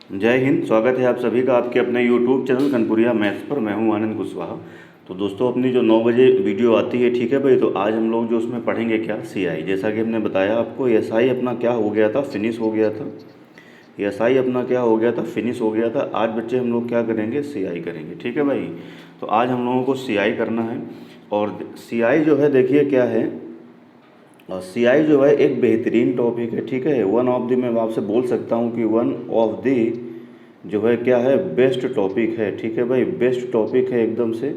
जय हिंद। स्वागत है आप सभी का आपके अपने यूट्यूब चैनल कनपुरिया मैथ्स पर। मैं हूं आनंद कुशवाहा। तो दोस्तों, अपनी जो 9 बजे वीडियो आती है, ठीक है भाई, तो आज हम लोग जो उसमें पढ़ेंगे क्या, सीआई। जैसा कि हमने बताया आपको, एसआई अपना क्या हो गया था, फिनिश हो गया था। एसआई अपना क्या हो गया था, फिनिश हो गया था। आज बच्चे हम लोग क्या करेंगे, सीआई करेंगे, ठीक है भाई। तो आज हम लोगों को सीआई करना है। और सीआई जो है, देखिए क्या है, और सीआई जो है एक बेहतरीन टॉपिक है, ठीक है। वन ऑफ द, मैं आपसे बोल सकता हूँ कि वन ऑफ द जो है क्या है, बेस्ट टॉपिक है, ठीक है भाई। बेस्ट टॉपिक है एकदम से।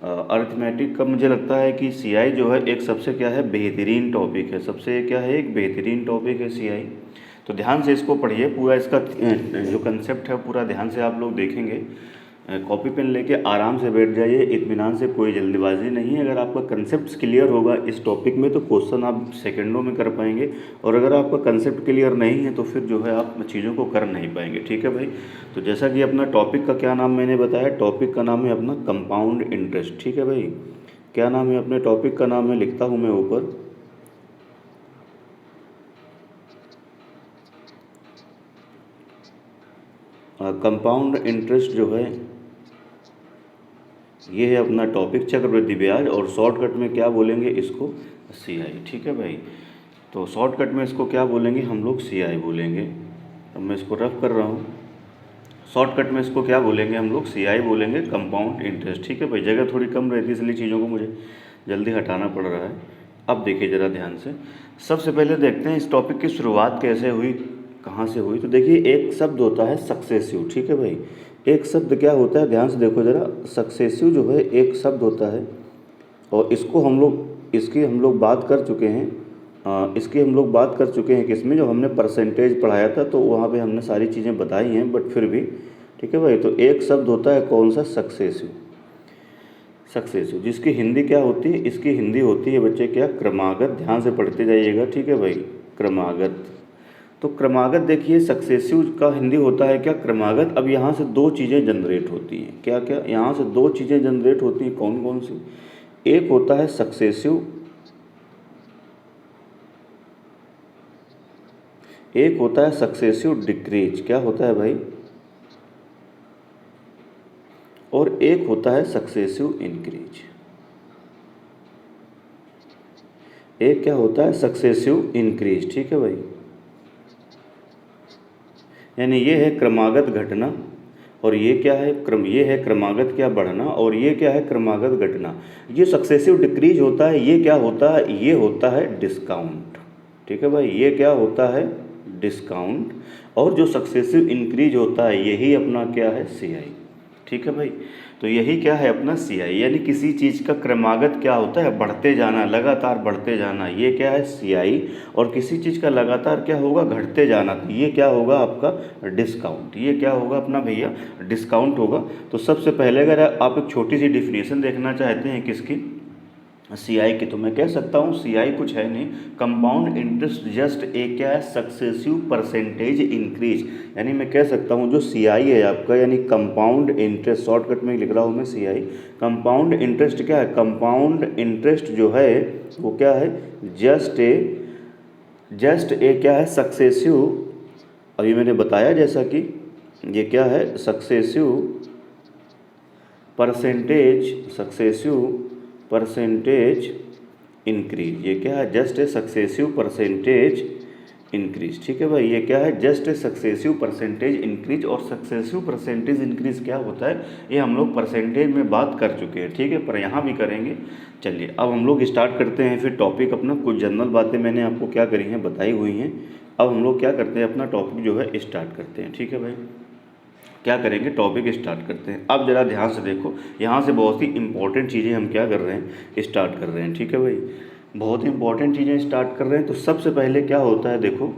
अर्थमेटिक का मुझे लगता है कि सीआई जो है एक सबसे क्या है, बेहतरीन टॉपिक है। सबसे क्या है, एक बेहतरीन टॉपिक है सीआई। तो ध्यान से इसको पढ़िए, पूरा इसका जो कंसेप्ट है पूरा ध्यान से आप लोग देखेंगे। कॉपी पेन लेके आराम से बैठ जाइए, इत्मीनान से, कोई जल्दबाजी नहीं है। अगर आपका कंसेप्ट क्लियर होगा इस टॉपिक में तो क्वेश्चन आप सेकंडों में कर पाएंगे, और अगर आपका कंसेप्ट क्लियर नहीं है तो फिर जो है आप चीज़ों को कर नहीं पाएंगे, ठीक है भाई। तो जैसा कि अपना टॉपिक का क्या नाम मैंने बताया, टॉपिक का नाम है अपना कंपाउंड इंटरेस्ट, ठीक है भाई। क्या नाम है अपने टॉपिक का, नाम है, लिखता हूँ मैं ऊपर, कंपाउंड इंटरेस्ट जो है ये है अपना टॉपिक, चक्रवृद्धि ब्याज। और शॉर्टकट में क्या बोलेंगे इसको, सीआई, ठीक है भाई। तो शॉर्टकट में इसको क्या बोलेंगे हम लोग, सीआई बोलेंगे। अब मैं इसको रफ कर रहा हूँ। शॉर्टकट में इसको क्या बोलेंगे हम लोग, सीआई बोलेंगे, कंपाउंड इंटरेस्ट, ठीक है भाई। जगह थोड़ी कम रहती है इसलिए चीज़ों को मुझे जल्दी हटाना पड़ रहा है। अब देखिए ज़रा ध्यान से। सबसे पहले देखते हैं इस टॉपिक की शुरुआत कैसे हुई, कहाँ से हुई। तो देखिए, एक शब्द होता है सक्सेसिव, ठीक है भाई। एक शब्द क्या होता है, ध्यान से देखो ज़रा। सक्सेसिव जो है एक शब्द होता है, और इसको हम लोग, इसकी हम लोग बात कर चुके हैं। इसकी हम लोग बात कर चुके हैं किसमें, जो हमने परसेंटेज पढ़ाया था, तो वहाँ पे हमने सारी चीज़ें बताई हैं, बट फिर भी ठीक है भाई। तो एक शब्द होता है कौन सा, सक्सेसिव। सक्सेसिव जिसकी हिंदी क्या होती है, इसकी हिंदी होती है बच्चे क्या, क्रमागत। ध्यान से पढ़ते जाइएगा, ठीक है भाई, क्रमागत। तो क्रमागत देखिए, सक्सेसिव का हिंदी होता है क्या, क्रमागत। अब यहाँ से दो चीज़ें जनरेट होती हैं, क्या क्या, यहाँ से दो चीज़ें जनरेट होती हैं, कौन कौन सी। एक होता है सक्सेसिव, एक होता है सक्सेसिव डिक्रीज, क्या होता है भाई, और एक होता है सक्सेसिव इंक्रीज। एक क्या होता है, सक्सेसिव इंक्रीज, ठीक है भाई। यानी ये है क्रमागत घटना, और ये क्या है, ये है क्रमागत क्या, बढ़ना, और ये क्या है, क्रमागत घटना। ये सक्सेसिव डिक्रीज होता है, ये क्या होता है, ये होता है डिस्काउंट, ठीक है भाई। ये क्या होता है, डिस्काउंट। और जो सक्सेसिव इंक्रीज होता है यही अपना क्या है, सीआई, ठीक है भाई। तो यही क्या है अपना सीआई, यानी किसी चीज़ का क्रमागत क्या होता है, बढ़ते जाना, लगातार बढ़ते जाना, ये क्या है, सीआई। और किसी चीज़ का लगातार क्या होगा, घटते जाना, तो ये क्या होगा आपका डिस्काउंट। ये क्या होगा अपना भैया, डिस्काउंट होगा। तो सबसे पहले अगर आप एक छोटी सी डिफिनेशन देखना चाहते हैं किसकी, सीआई की, तो मैं कह सकता हूँ सीआई कुछ है नहीं, कंपाउंड इंटरेस्ट जस्ट एक क्या है, सक्सेसिव परसेंटेज इंक्रीज। यानी मैं कह सकता हूँ जो सीआई है आपका, यानी कंपाउंड इंटरेस्ट, शॉर्टकट में लिख रहा हूँ मैं सीआई। कंपाउंड इंटरेस्ट क्या है, कंपाउंड इंटरेस्ट जो है वो क्या है, जस्ट ए क्या है, सक्सेसिव। अभी मैंने बताया जैसा कि ये क्या है, successive percentage, successive percentage increase. ये क्या है, just a successive percentage increase, ठीक है भाई। ये क्या है, just a successive percentage increase. और सक्सेसिव परसेंटेज इंक्रीज क्या होता है, ये हम लोग परसेंटेज में बात कर चुके हैं, ठीक है, पर यहाँ भी करेंगे। चलिए अब हम लोग स्टार्ट करते हैं फिर टॉपिक अपना। कुछ जनरल बातें मैंने आपको क्या करी हैं, बताई हुई हैं। अब हम लोग क्या करते हैं, अपना टॉपिक जो है स्टार्ट करते हैं, ठीक है भाई। क्या करेंगे, टॉपिक स्टार्ट करते हैं। अब ज़रा ध्यान से देखो, यहाँ से बहुत ही इंपॉर्टेंट चीज़ें हम क्या कर रहे हैं, स्टार्ट कर रहे हैं, ठीक है भाई। बहुत इंपॉर्टेंट चीज़ें स्टार्ट कर रहे हैं। तो सबसे पहले क्या होता है, देखो,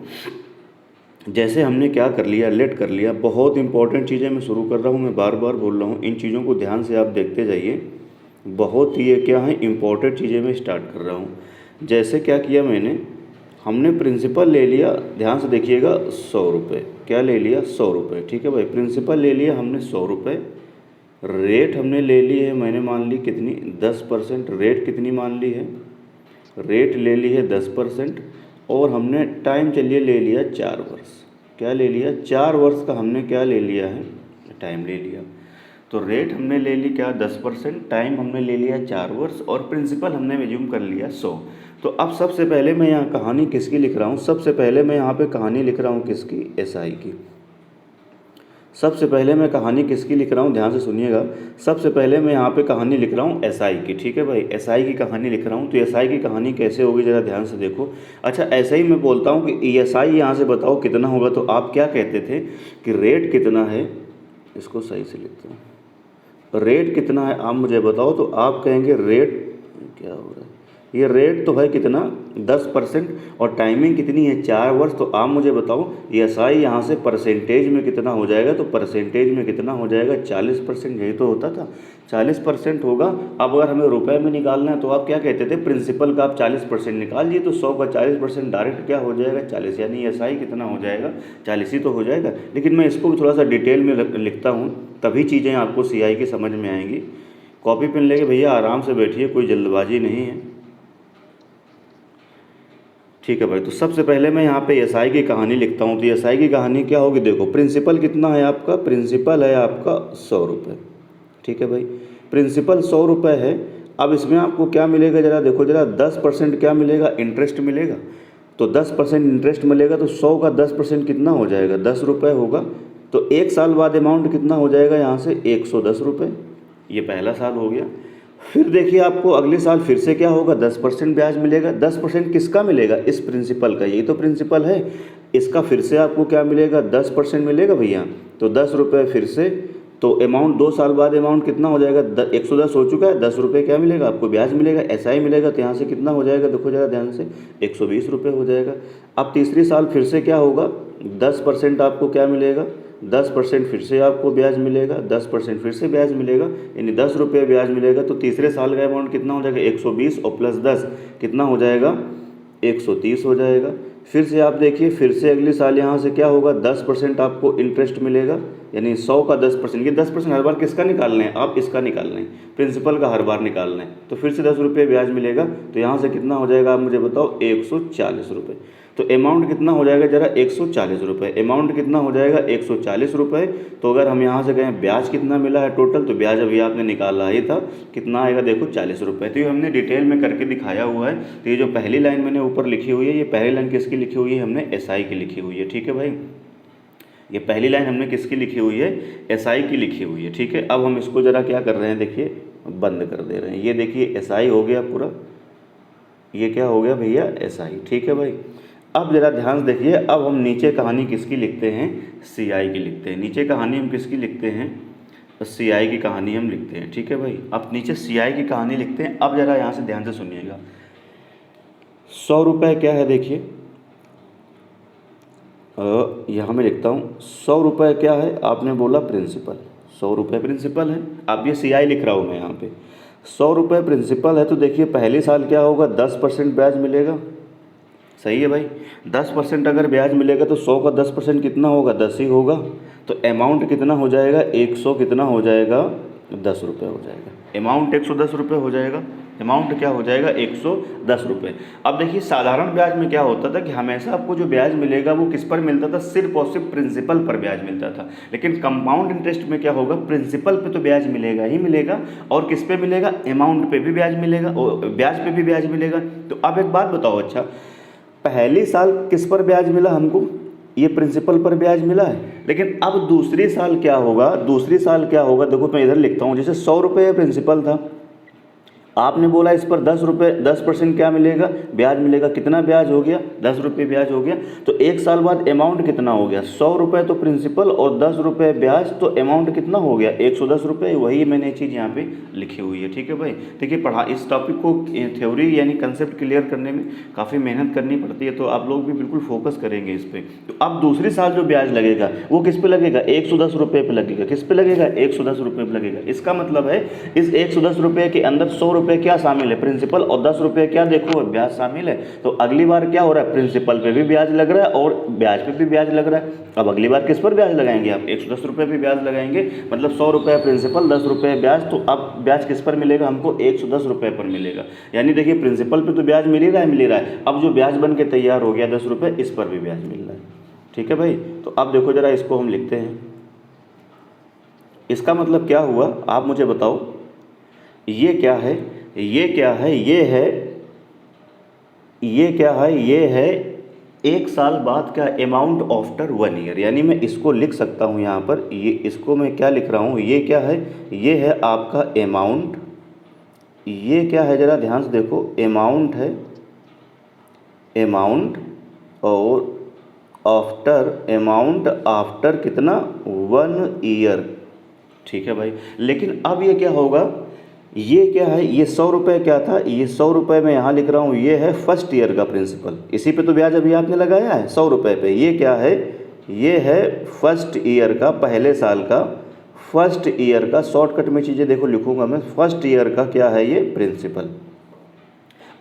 जैसे हमने क्या कर लिया, लेट कर लिया। बहुत इंपॉर्टेंट चीज़ें मैं शुरू कर रहा हूँ, मैं बार बार बोल रहा हूँ, इन चीज़ों को ध्यान से आप देखते जाइए। बहुत ही ये क्या है, इंपॉर्टेंट चीज़ें मैं स्टार्ट कर रहा हूँ। जैसे क्या किया मैंने, हमने प्रिंसिपल ले लिया, ध्यान से देखिएगा, 100 रुपये। क्या ले लिया, 100 रुपये, ठीक है भाई। प्रिंसिपल ले लिया हमने 100 रुपये। रेट हमने ले ली है, मैंने मान ली कितनी, 10%। रेट कितनी मान ली है, रेट ले ली है 10%। और हमने टाइम चलिए ले लिया 4 वर्ष। क्या ले लिया, 4 वर्ष का हमने क्या ले लिया है, टाइम ले लिया। तो रेट हमने ले ली क्या 10%, टाइम हमने ले लिया 4 वर्ष और प्रिंसिपल हमने एज्यूम कर लिया 100। तो अब सबसे पहले मैं यहाँ कहानी किसकी लिख रहा हूँ, सबसे पहले मैं यहाँ पे कहानी लिख रहा हूँ किसकी, एसआई की। सबसे पहले मैं कहानी किसकी लिख रहा हूँ, ध्यान से सुनिएगा। सबसे पहले मैं यहाँ पे कहानी लिख रहा हूँ एसआई की, ठीक है भाई, एसआई की कहानी लिख रहा हूँ। तो एसआई की कहानी कैसे होगी ज़रा ध्यान से देखो। अच्छा ऐसे ही मैं बोलता हूँ कि एसआई यहाँ से बताओ कितना होगा, तो आप क्या कहते थे कि रेट कितना है, इसको सही से लिखते हैं, रेट कितना है आप मुझे बताओ। तो आप कहेंगे रेट क्या हो रहा है, ये रेट तो है कितना 10% और टाइमिंग कितनी है 4 वर्ष। तो आप मुझे बताओ एसआई यहाँ से परसेंटेज में कितना हो जाएगा, तो परसेंटेज में कितना हो जाएगा 40%, यही तो होता था 40% होगा। अब अगर हमें रुपए में निकालना है तो आप क्या कहते थे, प्रिंसिपल का आप 40% निकाल दिए, तो 100 का 40% डायरेक्ट क्या हो जाएगा 40, यानी एसआई कितना हो जाएगा 40 ही तो हो जाएगा। लेकिन मैं इसको भी थोड़ा सा डिटेल में लिखता हूँ, तभी चीज़ें आपको सीआई की समझ में आएंगी। कॉपी पेन लेके भैया आराम से बैठिए, कोई जल्दबाजी नहीं है, ठीक है भाई। तो सबसे पहले मैं यहाँ पे एसआई की कहानी लिखता हूँ। तो एसआई की कहानी क्या होगी, देखो प्रिंसिपल कितना है आपका, प्रिंसिपल है आपका 100 रुपये, ठीक है भाई, प्रिंसिपल 100 रुपये है। अब इसमें आपको क्या मिलेगा ज़रा देखो ज़रा, 10% क्या मिलेगा, इंटरेस्ट मिलेगा। तो 10% इंटरेस्ट मिलेगा, तो 100 का 10% कितना हो जाएगा 10 रुपये होगा। तो 1 साल बाद अमाउंट कितना हो जाएगा यहाँ से 110 रुपये, ये पहला साल हो गया। फिर देखिए आपको अगले साल फिर से क्या होगा 10% ब्याज मिलेगा। 10% किसका मिलेगा, इस प्रिंसिपल का, यही तो प्रिंसिपल है, इसका फिर से आपको क्या मिलेगा 10% मिलेगा भैया। तो 10 रुपये फिर से, तो अमाउंट 2 साल बाद अमाउंट कितना हो जाएगा 110 हो चुका है, 10 रुपये क्या मिलेगा आपको ब्याज मिलेगा, एसआई मिलेगा। तो यहाँ से कितना हो जाएगा देखो ज़रा ध्यान से, 120 रुपये हो जाएगा। अब तीसरी साल फिर से क्या होगा, 10% आपको क्या मिलेगा, 10% फिर से आपको ब्याज मिलेगा, 10% फिर से ब्याज मिलेगा, यानी 10 रुपये ब्याज मिलेगा। तो तीसरे साल का अमाउंट कितना हो जाएगा 120 और प्लस 10 कितना हो जाएगा 130 हो जाएगा। फिर से आप देखिए, फिर से अगले साल यहाँ से क्या होगा 10% आपको इंटरेस्ट मिलेगा, यानी 100 का 10%, ये 10% हर बार किसका निकालना है, आप इसका निकालना है, प्रिंसिपल का हर बार निकालना है। तो फिर से 10 रुपये ब्याज मिलेगा, तो यहाँ से कितना हो जाएगा आप मुझे बताओ 140 रुपये। तो अमाउंट कितना हो जाएगा जरा 140 रुपये, अमाउंट कितना हो जाएगा 140 रुपये। तो अगर हम यहाँ से कहें ब्याज कितना मिला है टोटल, तो ब्याज अभी आपने निकाला ही था, कितना आएगा देखो 40 रुपये। तो ये हमने डिटेल में करके दिखाया हुआ है। तो ये जो पहली लाइन मैंने ऊपर लिखी हुई है, ये पहली लाइन किसकी लिखी हुई है, हमने एसआई की लिखी हुई है, ठीक है भाई। ये पहली लाइन हमने किसकी लिखी हुई है, एसआई की लिखी हुई है, ठीक है। अब हम इसको ज़रा क्या कर रहे हैं, देखिए बंद कर दे रहे हैं। ये देखिए एसआई हो गया पूरा, ये क्या हो गया भैया एसआई, ठीक है भाई। अब ज़रा ध्यान से देखिए, अब हम नीचे कहानी किसकी लिखते हैं, सीआई की लिखते हैं। नीचे कहानी हम किसकी लिखते हैं, सीआई की कहानी हम लिखते हैं, ठीक है भाई। अब नीचे सीआई की कहानी लिखते हैं। अब ज़रा यहाँ से ध्यान से सुनिएगा, 100 रुपये क्या है देखिए, यहाँ मैं लिखता हूँ 100 रुपये क्या है, आपने बोला प्रिंसिपल, 100 रुपये प्रिंसिपल है। अब ये सीआई लिख रहा हूँ मैं यहाँ पे, 100 रुपये प्रिंसिपल है। तो देखिए पहले साल क्या होगा 10% ब्याज मिलेगा, सही है भाई। 10% अगर ब्याज मिलेगा तो 100 का 10% कितना होगा 10 ही होगा। तो अमाउंट कितना हो जाएगा 100 कितना हो जाएगा 10 रुपये हो जाएगा, अमाउंट 110 रुपये हो जाएगा, अमाउंट क्या हो जाएगा 110 रुपये। अब देखिए साधारण ब्याज में क्या होता था कि हमेशा आपको जो ब्याज मिलेगा वो किस पर मिलता था, सिर्फ और सिर्फ प्रिंसिपल पर ब्याज मिलता था। लेकिन कंपाउंड इंटरेस्ट में क्या होगा, प्रिंसिपल पे तो ब्याज मिलेगा ही मिलेगा, और किस पे मिलेगा, अमाउंट पे भी ब्याज मिलेगा और ब्याज पे भी ब्याज मिलेगा। तो अब एक बात बताओ, अच्छा पहली साल किस पर ब्याज मिला हमको, ये प्रिंसिपल पर ब्याज मिला है। लेकिन अब दूसरी साल क्या होगा, दूसरी साल क्या होगा, देखो मैं इधर लिखता हूँ, जैसे 100 रुपये प्रिंसिपल था, आपने बोला इस पर 10 रुपये 10% क्या मिलेगा ब्याज मिलेगा, कितना ब्याज हो गया 10 रुपये ब्याज हो गया। तो एक साल बाद अमाउंट कितना हो गया 100 रुपये तो प्रिंसिपल और 10 रुपये ब्याज, तो अमाउंट कितना हो गया 110 रुपये। वही मैंने चीज़ यहाँ पे लिखी हुई है, ठीक है भाई। देखिए पढ़ा इस टॉपिक को थ्योरी यानी कंसेप्ट क्लियर करने में काफ़ी मेहनत करनी पड़ती है, तो आप लोग भी बिल्कुल फोकस करेंगे इस पर। तो अब दूसरी साल जो ब्याज लगेगा वो किस पे लगेगा 110 रुपये पे लगेगा, किस पे लगेगा 110 रुपये पे लगेगा। इसका मतलब है इस 110 रुपये के अंदर 100 रुपये क्या शामिल है प्रिंसिपल, और 10 रुपये क्या देखो ब्याज शामिल है। तो अगली बार क्या हो रहा है, प्रिंसिपल पे भी ब्याज लग रहा है और ब्याज पे भी ब्याज लग रहा है। अब अगली बार किस पर ब्याज लगाएंगे आप 110 रुपये पे ब्याज लगाएंगे, मतलब 100 रुपये प्रिंसिपल 10 रुपये ब्याज। तो अब ब्याज किस पर मिलेगा हमको 110 रुपये पर मिलेगा। यानी देखिए प्रिंसिपल पे तो ब्याज मिल ही रहा है, अब जो ब्याज बन के तैयार हो गया 10 रुपये, इस पर भी ब्याज मिल रहा है, ठीक है भाई। तो अब देखो ज़रा इसको हम लिखते हैं, इसका मतलब क्या हुआ आप मुझे बताओ। ये क्या है, ये क्या है, ये है, ये क्या है, ये है 1 साल बाद का अमाउंट आफ्टर 1 ईयर। यानी मैं इसको लिख सकता हूँ यहाँ पर, ये इसको मैं क्या लिख रहा हूँ, ये क्या है, ये है आपका अमाउंट, ये क्या है ज़रा ध्यान से देखो, अमाउंट है, अमाउंट, और आफ्टर, अमाउंट आफ्टर कितना, 1 ईयर। ठीक है भाई। लेकिन अब ये क्या होगा, ये क्या है, ये 100 रुपये क्या था, ये 100 रुपये मैं यहाँ लिख रहा हूँ, ये है फर्स्ट ईयर का प्रिंसिपल, इसी पे तो ब्याज अभी आपने लगाया है 100 रुपये पे। ये क्या है, ये है फर्स्ट ईयर का, पहले साल का फर्स्ट ईयर का, शॉर्टकट में चीज़ें देखो लिखूंगा मैं, फर्स्ट ईयर का क्या है ये प्रिंसिपल।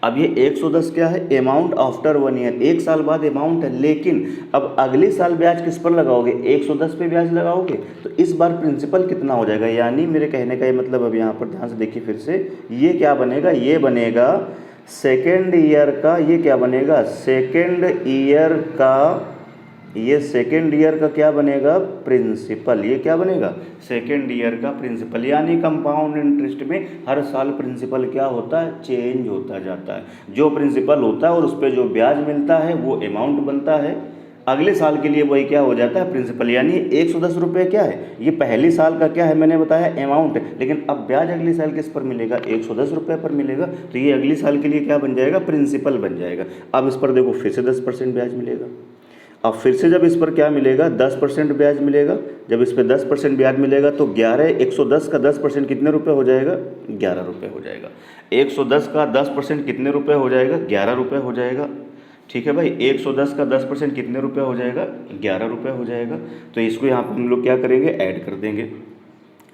अब ये 110 क्या है, अमाउंट आफ्टर 1 ईयर, 1 साल बाद अमाउंट है। लेकिन अब अगले साल ब्याज किस पर लगाओगे, 110 पे ब्याज लगाओगे, तो इस बार प्रिंसिपल कितना हो जाएगा। यानी मेरे कहने का ये मतलब, अब यहाँ पर ध्यान से देखिए फिर से, ये क्या बनेगा, ये बनेगा सेकेंड ईयर का, ये क्या बनेगा, सेकेंड ईयर का, ये सेकेंड ईयर का क्या बनेगा, प्रिंसिपल। ये क्या बनेगा, सेकेंड ईयर का प्रिंसिपल। यानी कंपाउंड इंटरेस्ट में हर साल प्रिंसिपल क्या होता है, चेंज होता जाता है। जो प्रिंसिपल होता है और उस पर जो ब्याज मिलता है वो अमाउंट बनता है, अगले साल के लिए वही क्या हो जाता है, प्रिंसिपल। यानी 110 रुपये क्या है, ये पहले साल का क्या है, मैंने बताया अमाउंट है, लेकिन अब ब्याज अगले साल किस पर मिलेगा, 110 रुपये पर मिलेगा। तो ये अगले साल के लिए क्या बन जाएगा, प्रिंसिपल बन जाएगा। अब इस पर देखो फिर से 10% ब्याज मिलेगा। अब फिर से जब इस पर क्या मिलेगा, 10% ब्याज मिलेगा। जब इस पर 10% ब्याज मिलेगा तो 110 का 10% कितने रुपए हो जाएगा, 11 रुपये हो जाएगा। 110 का 10% कितने रुपए हो जाएगा, 11 रुपये हो जाएगा। ठीक है भाई, 110 का 10% कितने रुपए हो जाएगा, 11 रुपये हो जाएगा। तो इसको यहाँ पर हम लोग क्या करेंगे, ऐड कर देंगे।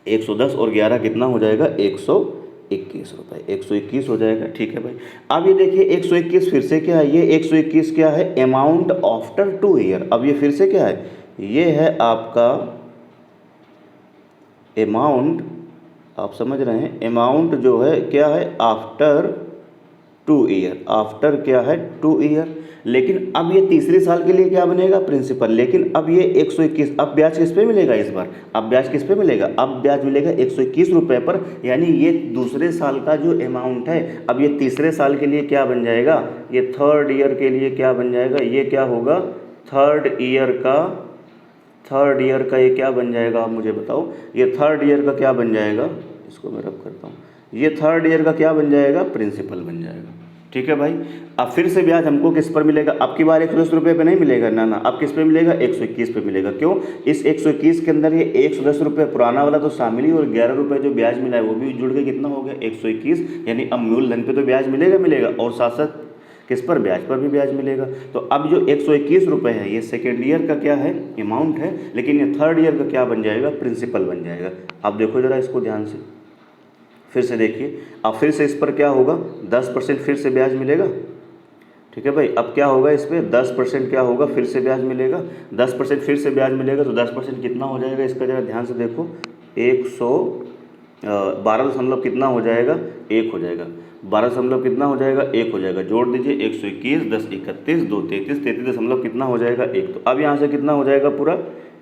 110 और 11 कितना हो जाएगा, 121 रुपये, 121 हो जाएगा। ठीक है भाई। अब ये देखिए 121 फिर से क्या है, ये 121 क्या है, अमाउंट आफ्टर 2 ईयर। अब ये फिर से क्या है, ये है आपका अमाउंट, आप समझ रहे हैं, अमाउंट जो है क्या है, आफ्टर 2 ईयर, आफ्टर क्या है 2 ईयर। लेकिन अब ये तीसरे साल के लिए क्या बनेगा, प्रिंसिपल। लेकिन अब ये 121, अब ब्याज किस पे मिलेगा इस बार, अब ब्याज किस पे मिलेगा, अब ब्याज मिलेगा 121 रुपये पर। यानी ये दूसरे साल का जो अमाउंट है, अब ये तीसरे साल के लिए क्या बन जाएगा, ये थर्ड ईयर के लिए क्या बन जाएगा, ये क्या होगा, थर्ड ईयर का ये क्या बन जाएगा, आप मुझे बताओ, ये थर्ड ईयर का क्या बन जाएगा, इसको मैं रब करता हूँ, ये थर्ड ईयर का क्या बन जाएगा, प्रिंसिपल बन जाएगा। ठीक है भाई। अब फिर से ब्याज हमको किस पर मिलेगा, अब की बार 110 रुपये पे नहीं मिलेगा, ना, अब किस पे मिलेगा, 121 पे मिलेगा। क्यों, इस 121 के अंदर ये 110 रुपये पुराना वाला तो शामिल ही, और 11 रुपये जो ब्याज मिला है वो भी जुड़ के कितना हो गया, 121। यानी अब मूलधन पे तो ब्याज मिलेगा, और साथ साथ किस पर, ब्याज पर भी ब्याज मिलेगा। तो अब जो 121 रुपये है ये सेकेंड ईयर का क्या है, अमाउंट है, लेकिन ये थर्ड ईयर का क्या बन जाएगा, प्रिंसिपल बन जाएगा। अब देखो जरा इसको ध्यान से, फिर से देखिए, अब फिर से इस पर क्या होगा, 10% फिर से ब्याज मिलेगा। ठीक है भाई। अब क्या होगा, इस पर 10% क्या होगा, फिर से ब्याज मिलेगा, 10% फिर से ब्याज मिलेगा। तो 10% कितना हो जाएगा, इसका जरा ध्यान से देखो, 112 दशमलव कितना हो जाएगा, 1 हो जाएगा। 12 दशमलव कितना हो जाएगा, 1 हो जाएगा। जोड़ दीजिए, 121, 10 31, 2 33, 33 दशमलव कितना हो जाएगा, 1। तो अब यहाँ से कितना हो जाएगा पूरा,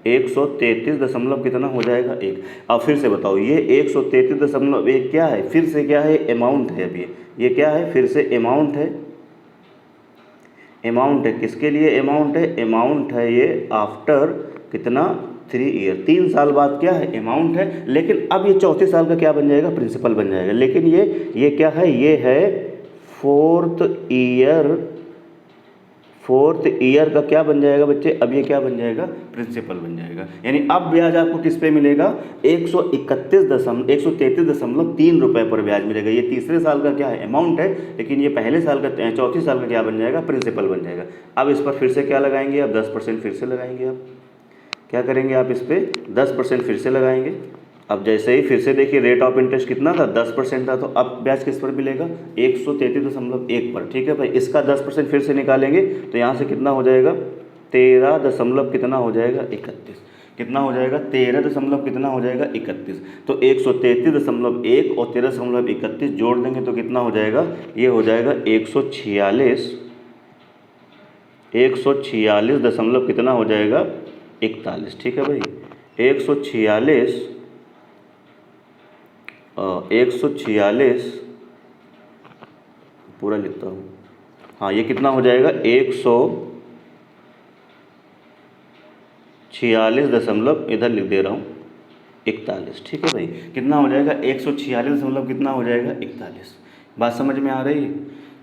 133 दशमलव कितना हो जाएगा, 1। अब फिर से बताओ, ये 133.1 क्या है, फिर से क्या है, अमाउंट है। अब ये क्या है, फिर से अमाउंट है, अमाउंट है, किसके लिए अमाउंट है, अमाउंट है ये आफ्टर कितना, 3 ईयर, 3 साल बाद क्या है, अमाउंट है। लेकिन अब ये चौथे साल का क्या बन जाएगा, प्रिंसिपल बन जाएगा। लेकिन ये क्या है, ये है फोर्थ ईयर का क्या बन जाएगा बच्चे, अब ये क्या बन जाएगा, प्रिंसिपल बन जाएगा। यानी अब ब्याज आपको किस पे मिलेगा, 133.3 रुपये पर ब्याज मिलेगा। ये तीसरे साल का क्या है, अमाउंट है, लेकिन ये पहले साल का, चौथे साल का क्या बन जाएगा, प्रिंसिपल बन जाएगा। अब इस पर फिर से क्या लगाएंगे, अब 10% फिर से लगाएंगे। अब क्या करेंगे, आप इस पर 10% फिर से लगाएंगे। अब जैसे ही फिर से देखिए, रेट ऑफ इंटरेस्ट कितना था, 10% था, तो अब ब्याज किस पर मिलेगा, 133.1 पर। ठीक है भाई। इसका 10% फिर से निकालेंगे तो यहाँ से कितना हो जाएगा, 13 दशमलव कितना हो जाएगा, 31। कितना हो जाएगा, 13 दशमलव कितना हो जाएगा, 31। तो 133.1 और 13.31 जोड़ देंगे तो कितना हो जाएगा, ये हो जाएगा 146 146 दशमलव कितना हो जाएगा 41, ठीक है भाई। 146 146 पूरा लिखता हूँ, हाँ ये कितना हो जाएगा 146 दशमलव इधर लिख दे रहा हूँ 41, ठीक है भाई। कितना हो जाएगा 146 दशमलव कितना हो जाएगा 41। बात समझ में आ रही है?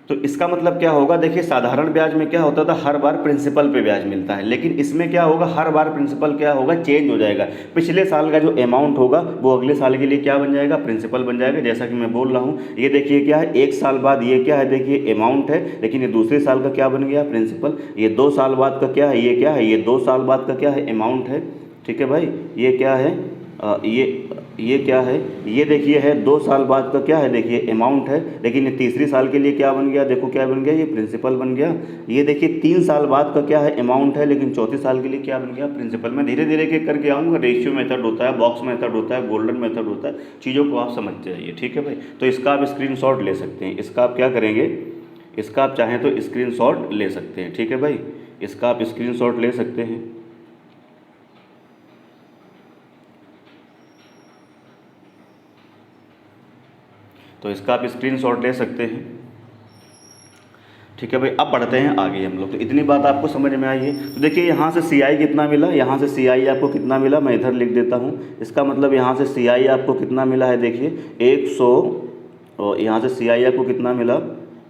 तो इसका मतलब क्या होगा, देखिए साधारण ब्याज में क्या होता था, हर बार प्रिंसिपल पे ब्याज मिलता है, लेकिन इसमें क्या होगा, हर बार प्रिंसिपल क्या होगा, चेंज हो जाएगा। पिछले साल का जो अमाउंट होगा वो अगले साल के लिए क्या बन जाएगा, प्रिंसिपल बन जाएगा। जैसा कि मैं बोल रहा हूँ, ये देखिए क्या है, एक साल बाद ये क्या है, देखिए अमाउंट है, लेकिन ये दूसरे साल का क्या बन गया, प्रिंसिपल। ये 2 साल बाद का क्या है, ये क्या है, ये 2 साल बाद का क्या है, अमाउंट है, ठीक है भाई। ये क्या है, ये क्या है, ये देखिए है 2 साल बाद का क्या है, देखिए अमाउंट है, लेकिन ये तीसरी साल के लिए क्या बन गया, देखो क्या बन गया, ये प्रिंसिपल बन गया। ये देखिए 3 साल बाद का क्या है, अमाउंट है, लेकिन चौथे साल के लिए क्या बन गया, प्रिंसिपल। मैं धीरे धीरे के करके आऊँगा। रेशियो मेथड होता है, बॉक्स मेथड होता है, गोल्डन मेथड होता है, चीज़ों को आप समझते जाइए, ठीक है भाई। तो इसका आप स्क्रीनशॉट ले सकते हैं। इसका आप क्या करेंगे, इसका आप चाहें तो स्क्रीनशॉट ले सकते हैं, ठीक है भाई। इसका आप स्क्रीनशॉट ले सकते हैं। तो इसका आप स्क्रीनशॉट ले सकते हैं, ठीक है भाई। अब बढ़ते हैं आगे हम लोग। तो इतनी बात आपको समझ में आई है। तो देखिए यहाँ से CI कितना मिला, यहाँ से CI आपको कितना मिला, मैं इधर लिख देता हूँ। इसका मतलब यहाँ से CI आपको कितना मिला है, देखिए 100, और यहाँ से CI आपको कितना मिला,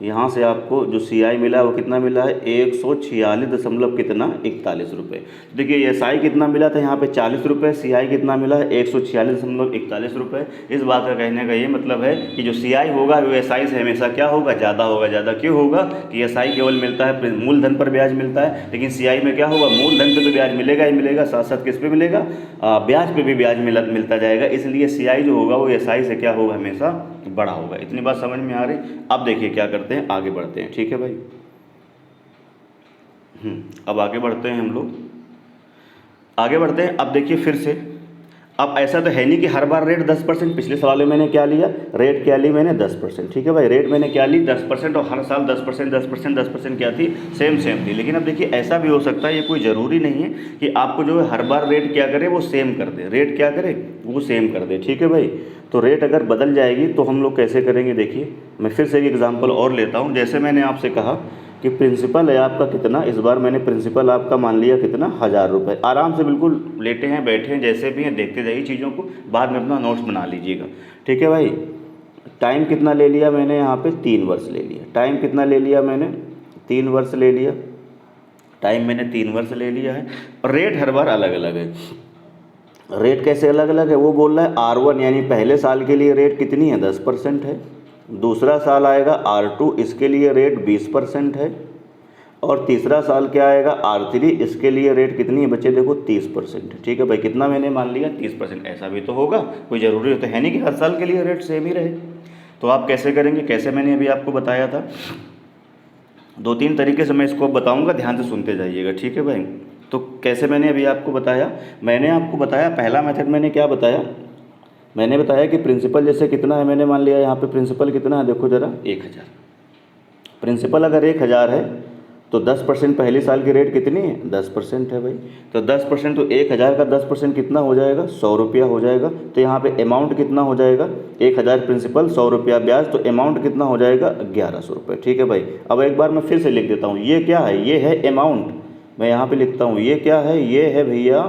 यहाँ से आपको जो CI मिला वो कितना मिला है 146 दशमलव कितना 41 रुपये। तो देखिए SI कितना मिला था यहाँ पे 40 रुपये, CI कितना मिला है 146 दशमलव 41 रुपये। इस बात का कहने का ये मतलब है कि जो CI होगा वो SI से हमेशा क्या होगा, ज़्यादा होगा। ज़्यादा क्यों होगा कि SI केवल मिलता है मूलधन पर ब्याज मिलता है, लेकिन CI में क्या होगा, मूलधन पर तो ब्याज मिलेगा ही मिलेगा, साथ साथ किस पे मिलेगा, ब्याज पे भी ब्याज मिलता जाएगा। इसलिए CI जो होगा वो SI से क्या होगा, हमेशा बड़ा होगा। इतनी बात समझ में आ रही। अब देखिए क्या करते हैं, आगे बढ़ते हैं, ठीक है भाई। अब आगे बढ़ते हैं हम लोग, आगे बढ़ते हैं। अब देखिए फिर से, अब ऐसा तो है नहीं कि हर बार रेट 10%। पिछले सवाल में मैंने क्या लिया, रेट क्या ली मैंने 10%, ठीक है भाई। रेट मैंने क्या ली 10%, और हर साल 10% 10% 10% क्या थी, सेम थी। लेकिन अब देखिए ऐसा भी हो सकता है, ये कोई ज़रूरी नहीं है कि आपको जो है हर बार रेट क्या करे, वो सेम कर दे। रेट क्या करे, वो सेम कर दे, ठीक है भाई। तो रेट अगर बदल जाएगी तो हम लोग कैसे करेंगे, देखिए मैं फिर से एक एग्जाम्पल और लेता हूँ। जैसे मैंने आपसे कहा कि प्रिंसिपल है आपका कितना, इस बार मैंने प्रिंसिपल आपका मान लिया कितना 1000 रुपये। आराम से बिल्कुल लेटे हैं, बैठे हैं, जैसे भी हैं, देखते जाइए चीज़ों को, बाद में अपना नोट्स बना लीजिएगा, ठीक है भाई। टाइम कितना ले लिया मैंने यहाँ पे, 3 वर्ष ले लिया। टाइम कितना ले लिया मैंने, 3 वर्ष ले लिया। टाइम मैंने 3 वर्ष ले लिया है, और रेट हर बार अलग अलग है। रेट कैसे अलग अलग है, वो बोल रहा है R1 यानी पहले साल के लिए रेट कितनी है, 10% है। दूसरा साल आएगा R2, इसके लिए रेट 20% है। और तीसरा साल क्या आएगा R3, इसके लिए रेट कितनी है बच्चे, देखो 30% है, ठीक है भाई। कितना मैंने मान लिया 30%। ऐसा भी तो होगा, कोई ज़रूरी तो है नहीं कि हर साल के लिए रेट सेम ही रहे। तो आप कैसे करेंगे, कैसे मैंने अभी आपको बताया था, 2-3 तरीके से मैं इसको बताऊँगा, ध्यान से सुनते जाइएगा, ठीक है भाई। तो कैसे मैंने अभी आपको बताया, मैंने आपको बताया पहला मेथड मैंने क्या बताया, मैंने बताया कि प्रिंसिपल जैसे कितना है, मैंने मान लिया यहाँ पे प्रिंसिपल कितना है, देखो ज़रा 1000। प्रिंसिपल अगर 1000 है तो 10% पहले साल की रेट कितनी है, 10% है भाई। तो 10% तो 1000 का 10% कितना हो जाएगा, 100 रुपया हो जाएगा। तो यहाँ पे अमाउंट कितना हो जाएगा, 1000 प्रिंसिपल, 100 रुपया ब्याज, तो अमाउंट कितना हो जाएगा 1100 रुपये, ठीक है भाई। अब एक बार मैं फिर से लिख देता हूँ, ये क्या है, ये है अमाउंट। मैं यहाँ पे लिखता हूँ, ये क्या है, ये है भैया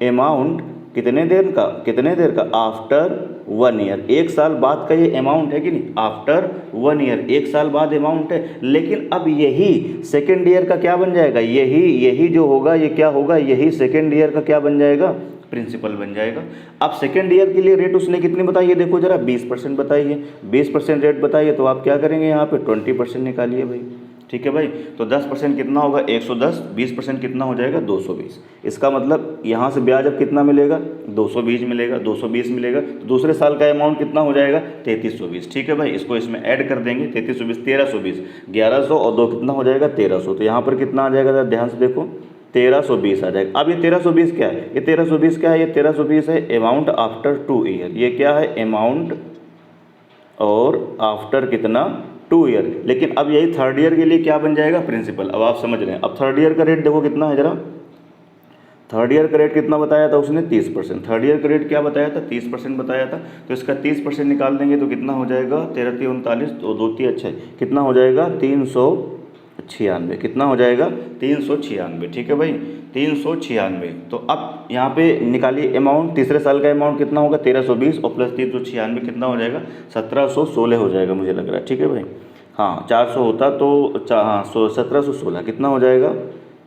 अमाउंट। कितने देर का, कितने देर का, आफ्टर 1 ईयर, 1 साल बाद का ये अमाउंट है कि नहीं, आफ्टर 1 ईयर, 1 साल बाद अमाउंट है। लेकिन अब यही सेकेंड ईयर का क्या बन जाएगा, यही जो होगा ये क्या होगा, यही सेकेंड ईयर का क्या बन जाएगा, प्रिंसिपल बन जाएगा। अब सेकेंड ईयर के लिए रेट उसने कितनी बताई है, देखो जरा 20% बताई है। 20% रेट बताई है, तो आप क्या करेंगे, यहाँ पे 20% निकालिए भाई, ठीक है भाई। तो 10% कितना होगा 110, 20% कितना हो जाएगा 220। इसका मतलब यहाँ से ब्याज अब कितना मिलेगा, 220 मिलेगा, 220 मिलेगा। तो दूसरे साल का अमाउंट कितना हो जाएगा 3320, ठीक है भाई। इसको इसमें ऐड कर देंगे, 3320 1320, 1100 और 2 कितना हो जाएगा 1300। तो यहाँ पर कितना आ जाएगा, ध्यान से देखो 1320 आ जाएगा। अब ये 1320 क्या है, ये 1320 क्या है, ये 1320 है अमाउंट आफ्टर 2 ईयर। ये क्या है, अमाउंट और आफ्टर कितना 2 ईयर, लेकिन अब यही थर्ड ईयर के लिए क्या बन जाएगा, प्रिंसिपल। अब आप समझ रहे हैं। अब थर्ड ईयर का रेट देखो कितना है जरा, थर्ड ईयर का रेट कितना बताया था उसने, 30%। थर्ड ईयर का रेट क्या बताया था, 30% बताया था। तो इसका 30% निकाल देंगे तो कितना हो जाएगा, 13 3 39, तो 2 3 अच्छा कितना हो जाएगा, 396। कितना हो जाएगा, 396। ठीक है भाई, 396। तो अब यहाँ पे निकालिए अमाउंट, तीसरे साल का अमाउंट कितना होगा, 1320 और प्लस 396 कितना हो जाएगा, 1716 हो जाएगा मुझे लग रहा है। ठीक है भाई, हाँ 400 होता तो हाँ 1716 कितना हो जाएगा,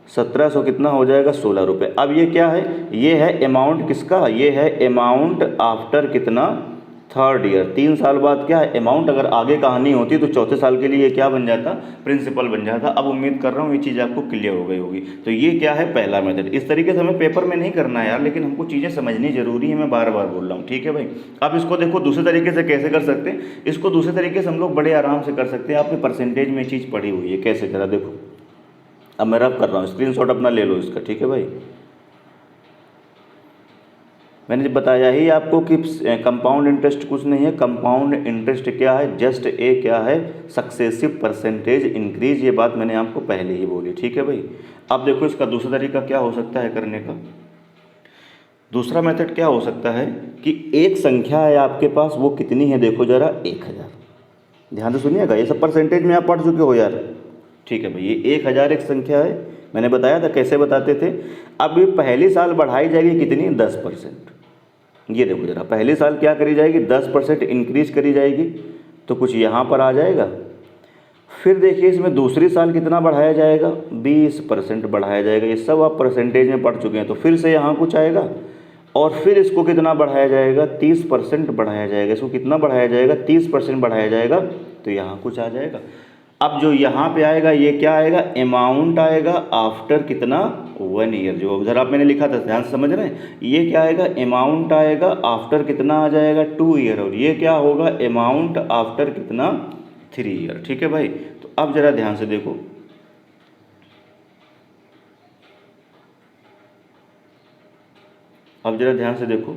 1700 कितना हो जाएगा, 16 रुपये। अब ये क्या है, ये है अमाउंट किसका, ये है अमाउंट आफ्टर कितना, थर्ड ईयर। 3 साल बाद क्या है अमाउंट, अगर आगे कहानी होती तो चौथे साल के लिए ये क्या बन जाता, प्रिंसिपल बन जाता। अब उम्मीद कर रहा हूँ ये चीज़ आपको क्लियर हो गई होगी। तो ये क्या है, पहला मेथड। इस तरीके से हमें पेपर में नहीं करना है यार, लेकिन हमको चीज़ें समझनी जरूरी है, मैं बार बार बोल रहा हूँ। ठीक है भाई, अब इसको देखो दूसरे तरीके से कैसे कर सकते हैं। इसको दूसरे तरीके से हम लोग बड़े आराम से कर सकते हैं। आपने परसेंटेज में चीज़ पढ़ी हुई है, कैसे जरा देखो। अब मैं रब कर रहा हूँ, स्क्रीनशॉट अपना ले लो इसका। ठीक है भाई, मैंने बताया ही आपको कि कंपाउंड इंटरेस्ट कुछ नहीं है। कंपाउंड इंटरेस्ट क्या है, जस्ट ए क्या है, सक्सेसिव परसेंटेज इंक्रीज। ये बात मैंने आपको पहले ही बोली। ठीक है भाई, अब देखो इसका दूसरा तरीका क्या हो सकता है करने का। दूसरा मेथड क्या हो सकता है कि एक संख्या है आपके पास, वो कितनी है देखो जरा, 1000। ध्यान से सुनिएगा, ये सब परसेंटेज में आप पढ़ चुके हो यार। ठीक है भाई, ये 1000 एक संख्या है, मैंने बताया था कैसे बताते थे। अब ये पहली साल बढ़ाई जाएगी कितनी, 10%। ये देखो जरा, पहले साल क्या करी जाएगी, 10% इंक्रीज करी जाएगी, तो कुछ यहाँ पर आ जाएगा। फिर देखिए इसमें दूसरी साल कितना बढ़ाया जाएगा, 20% बढ़ाया जाएगा। ये सब आप परसेंटेज में पढ़ चुके हैं। तो फिर से यहाँ कुछ आएगा, और फिर इसको कितना बढ़ाया जाएगा, 30% बढ़ाया जाएगा। इसको कितना बढ़ाया जाएगा, 30% बढ़ाया जाएगा, तो यहाँ कुछ आ जाएगा। अब जो यहाँ पे आएगा ये क्या आएगा, अमाउंट आएगा आफ्टर कितना, 1 ईयर। जो उधर आप मैंने लिखा था, ध्यान से समझ रहे हैं। ये क्या आएगा, अमाउंट आएगा आफ्टर कितना आ जाएगा, 2 ईयर। और ये क्या होगा, अमाउंट आफ्टर कितना, 3 ईयर। ठीक है भाई, तो अब जरा ध्यान से देखो, अब जरा ध्यान से देखो।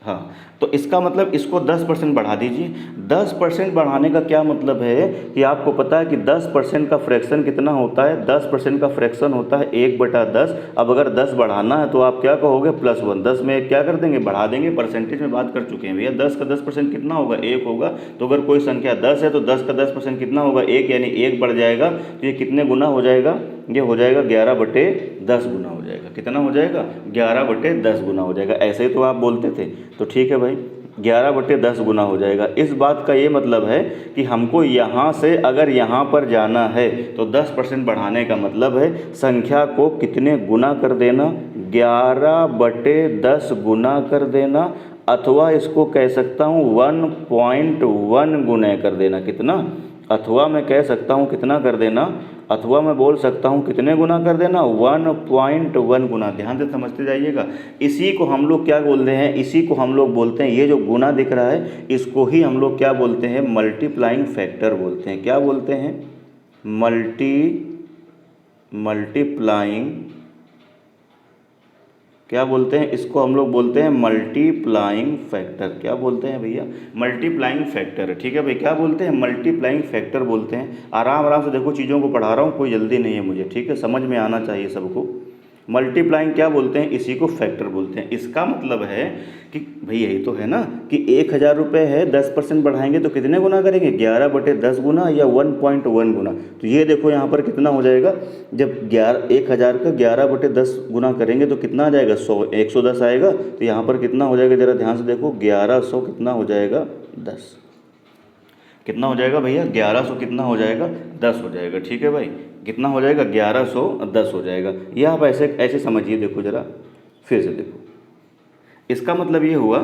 हाँ, तो इसका मतलब इसको 10% बढ़ा दीजिए। 10% बढ़ाने का क्या मतलब है कि आपको पता है कि 10% का फ्रैक्शन कितना होता है, 10% का फ्रैक्शन होता है 1/10। अब अगर 10 बढ़ाना है तो आप क्या कहोगे, +1। 10 में क्या कर देंगे, बढ़ा देंगे। परसेंटेज में बात कर चुके हैं भैया। 10 का 10% कितना होगा, 1 होगा। तो अगर कोई संख्या 10 है तो 10 का 10% कितना होगा, 1, यानी 1 बढ़ जाएगा। तो ये कितने गुना हो जाएगा, ये हो जाएगा 11/10 गुना हो जाएगा। कितना हो जाएगा, 11/10 गुना हो जाएगा। ऐसे ही तो आप बोलते थे। तो ठीक है भाई, 11/10 गुना हो जाएगा। इस बात का ये मतलब है कि हमको यहाँ से अगर यहाँ पर जाना है तो 10% बढ़ाने का मतलब है संख्या को कितने गुना कर देना, 11/10 गुना कर देना, अथवा इसको कह सकता हूँ 1.1 गुना कर देना। कितना, अथवा मैं कह सकता हूँ कितना कर देना, अथवा मैं बोल सकता हूँ कितने गुना कर देना, 1.1 गुना। ध्यान से समझते जाइएगा। इसी को हम लोग क्या बोलते हैं, इसी को हम लोग बोलते हैं, ये जो गुना दिख रहा है इसको ही हम लोग क्या बोलते हैं, मल्टीप्लाइंग फैक्टर बोलते हैं। क्या बोलते हैं, मल्टीप्लाइंग, क्या बोलते हैं इसको, हम लोग बोलते हैं मल्टीप्लाइंग फैक्टर। क्या बोलते हैं भैया, मल्टीप्लाइंग फैक्टर। ठीक है भाई, क्या बोलते हैं, मल्टीप्लाइंग फैक्टर बोलते हैं। आराम आराम से देखो, चीज़ों को पढ़ा रहा हूँ, कोई जल्दी नहीं है मुझे। ठीक है, समझ में आना चाहिए सबको। मल्टीप्लाइंग क्या बोलते हैं, इसी को फैक्टर बोलते हैं। इसका मतलब है कि भाई यही तो है ना कि 1000 रुपये है, 10% बढ़ाएंगे तो कितने गुना करेंगे, 11/10 गुना या 1.1 गुना। तो ये देखो यहाँ पर कितना हो जाएगा, जब 1000 का 11/10 गुना करेंगे तो कितना आ जाएगा, 110 आएगा। तो यहाँ पर कितना हो जाएगा, ज़रा ध्यान से देखो, 1100 कितना हो जाएगा, 10। कितना हो जाएगा भैया, 1100 कितना हो जाएगा, 10 हो जाएगा। ठीक है भाई, कितना हो जाएगा, 1110 हो जाएगा। ये आप ऐसे ऐसे समझिए। देखो ज़रा फिर से देखो, इसका मतलब ये हुआ